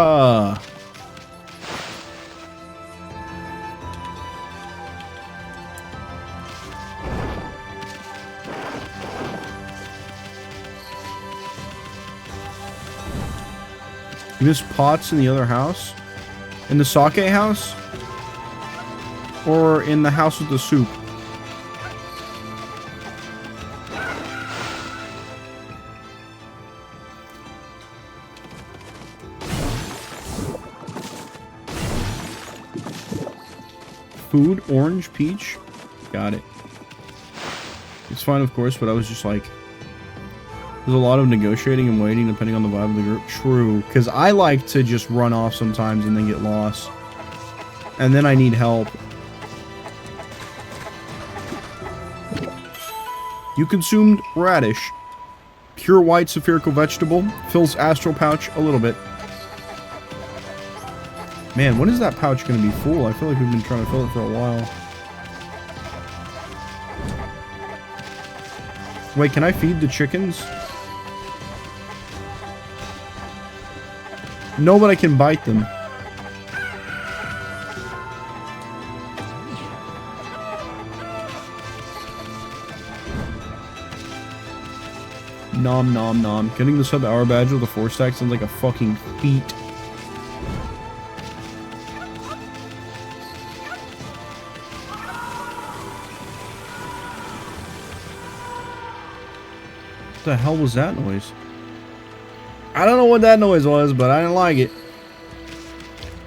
You miss pots in the other house? In the sake house? Or in the house with the soup? Food, orange, peach. Got it. It's fine, of course, but I was just like... There's a lot of negotiating and waiting depending on the vibe of the group. True, because I like to just run off sometimes and then get lost. And then I need help. You consumed radish. Pure white spherical vegetable. Fills astral pouch a little bit. Man, when is that pouch going to be full? I feel like we've been trying to fill it for a while. Wait, can I feed the chickens? No, but I can bite them. Nom nom nom. Getting the sub-hour badge with a 4-stack sounds like a fucking feat. What the hell was that noise? I don't know what that noise was, but I didn't like it.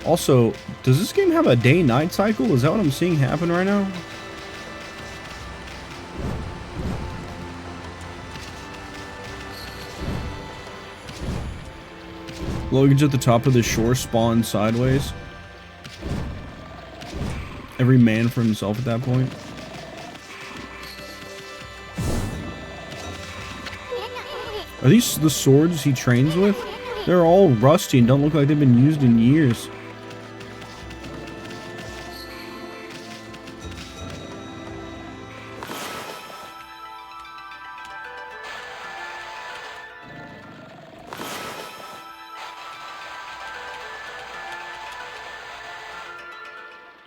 Also, does this game have a day-night cycle? Is that what I'm seeing happen right now? Logan's at the top of the shore, spawned sideways. Every man for himself at that point. Are these the swords he trains with? They're all rusty and don't look like they've been used in years.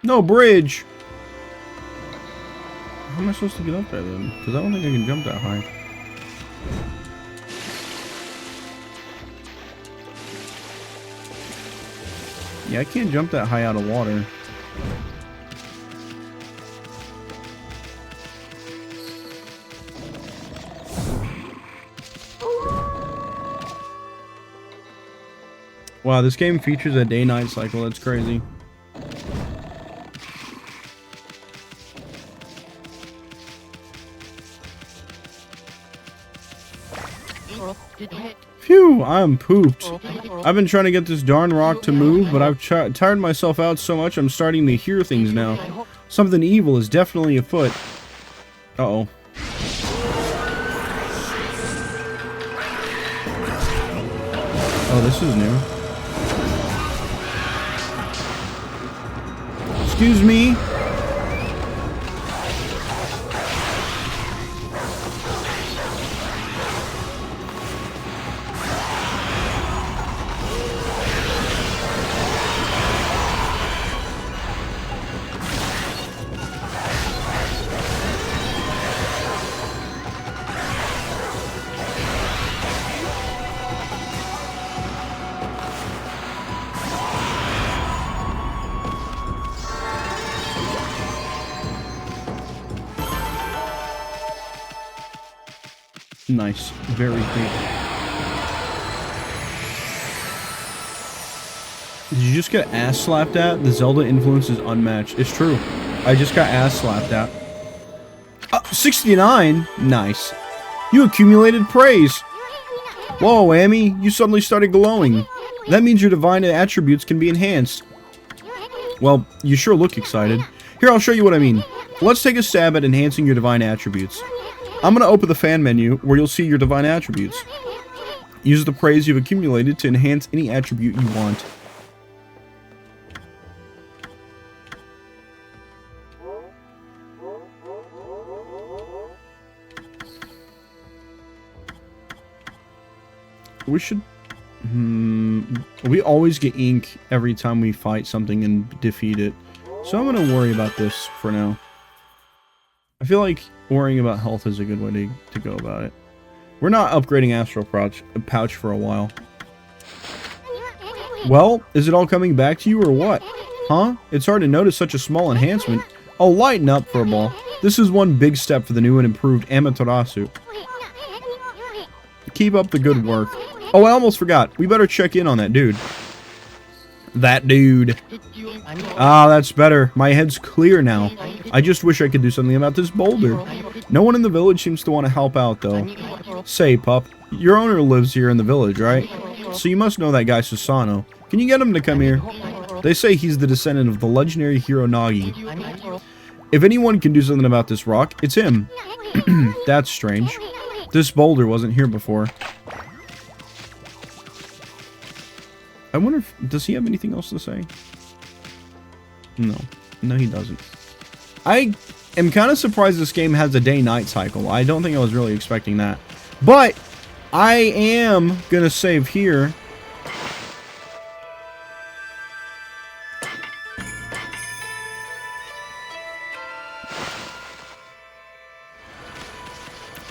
No bridge! How am I supposed to get up there then? Because I don't think I can jump that high. Yeah, I can't jump that high out of water. Wow, this game features a day-night cycle. That's crazy. Phew, I'm pooped. I've been trying to get this darn rock to move, but I've tired myself out so much I'm starting to hear things now. Something evil is definitely afoot. Uh-oh. Oh, this is new. Excuse me. Nice. Very cool. Did you just get ass slapped at? The Zelda influence is unmatched. It's true. I just got ass slapped at. 69? Nice. You accumulated praise. Whoa, Amy. You suddenly started glowing. That means your divine attributes can be enhanced. Well, you sure look excited. Here, I'll show you what I mean. Let's take a stab at enhancing your divine attributes. I'm going to open the fan menu where you'll see your divine attributes. Use the praise you've accumulated to enhance any attribute you want. We should... we always get ink every time we fight something and defeat it. So I'm going to worry about this for now. I feel like worrying about health is a good way to go about it. We're not upgrading Astral Pouch for a while. Well, is it all coming back to you or what? Huh? It's hard to notice such a small enhancement. Oh, lighten up for a ball. This is one big step for the new and improved Amaterasu. Keep up the good work. Oh, I almost forgot. We better check in on that dude. That dude. Ah, that's better. My head's clear now. I just wish I could do something about this boulder. No one in the village seems to want to help out, though. Say, pup, your owner lives here in the village, right? So you must know that guy Susano. Can you get him to come here? They say he's the descendant of the legendary hero Nagi. If anyone can do something about this rock, it's him. That's strange. This boulder wasn't here before. I wonder if... Does he have anything else to say? No. No, he doesn't. I am kind of surprised this game has a day-night cycle. I don't think I was really expecting that. But I am going to save here.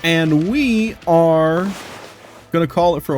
And we are going to call it for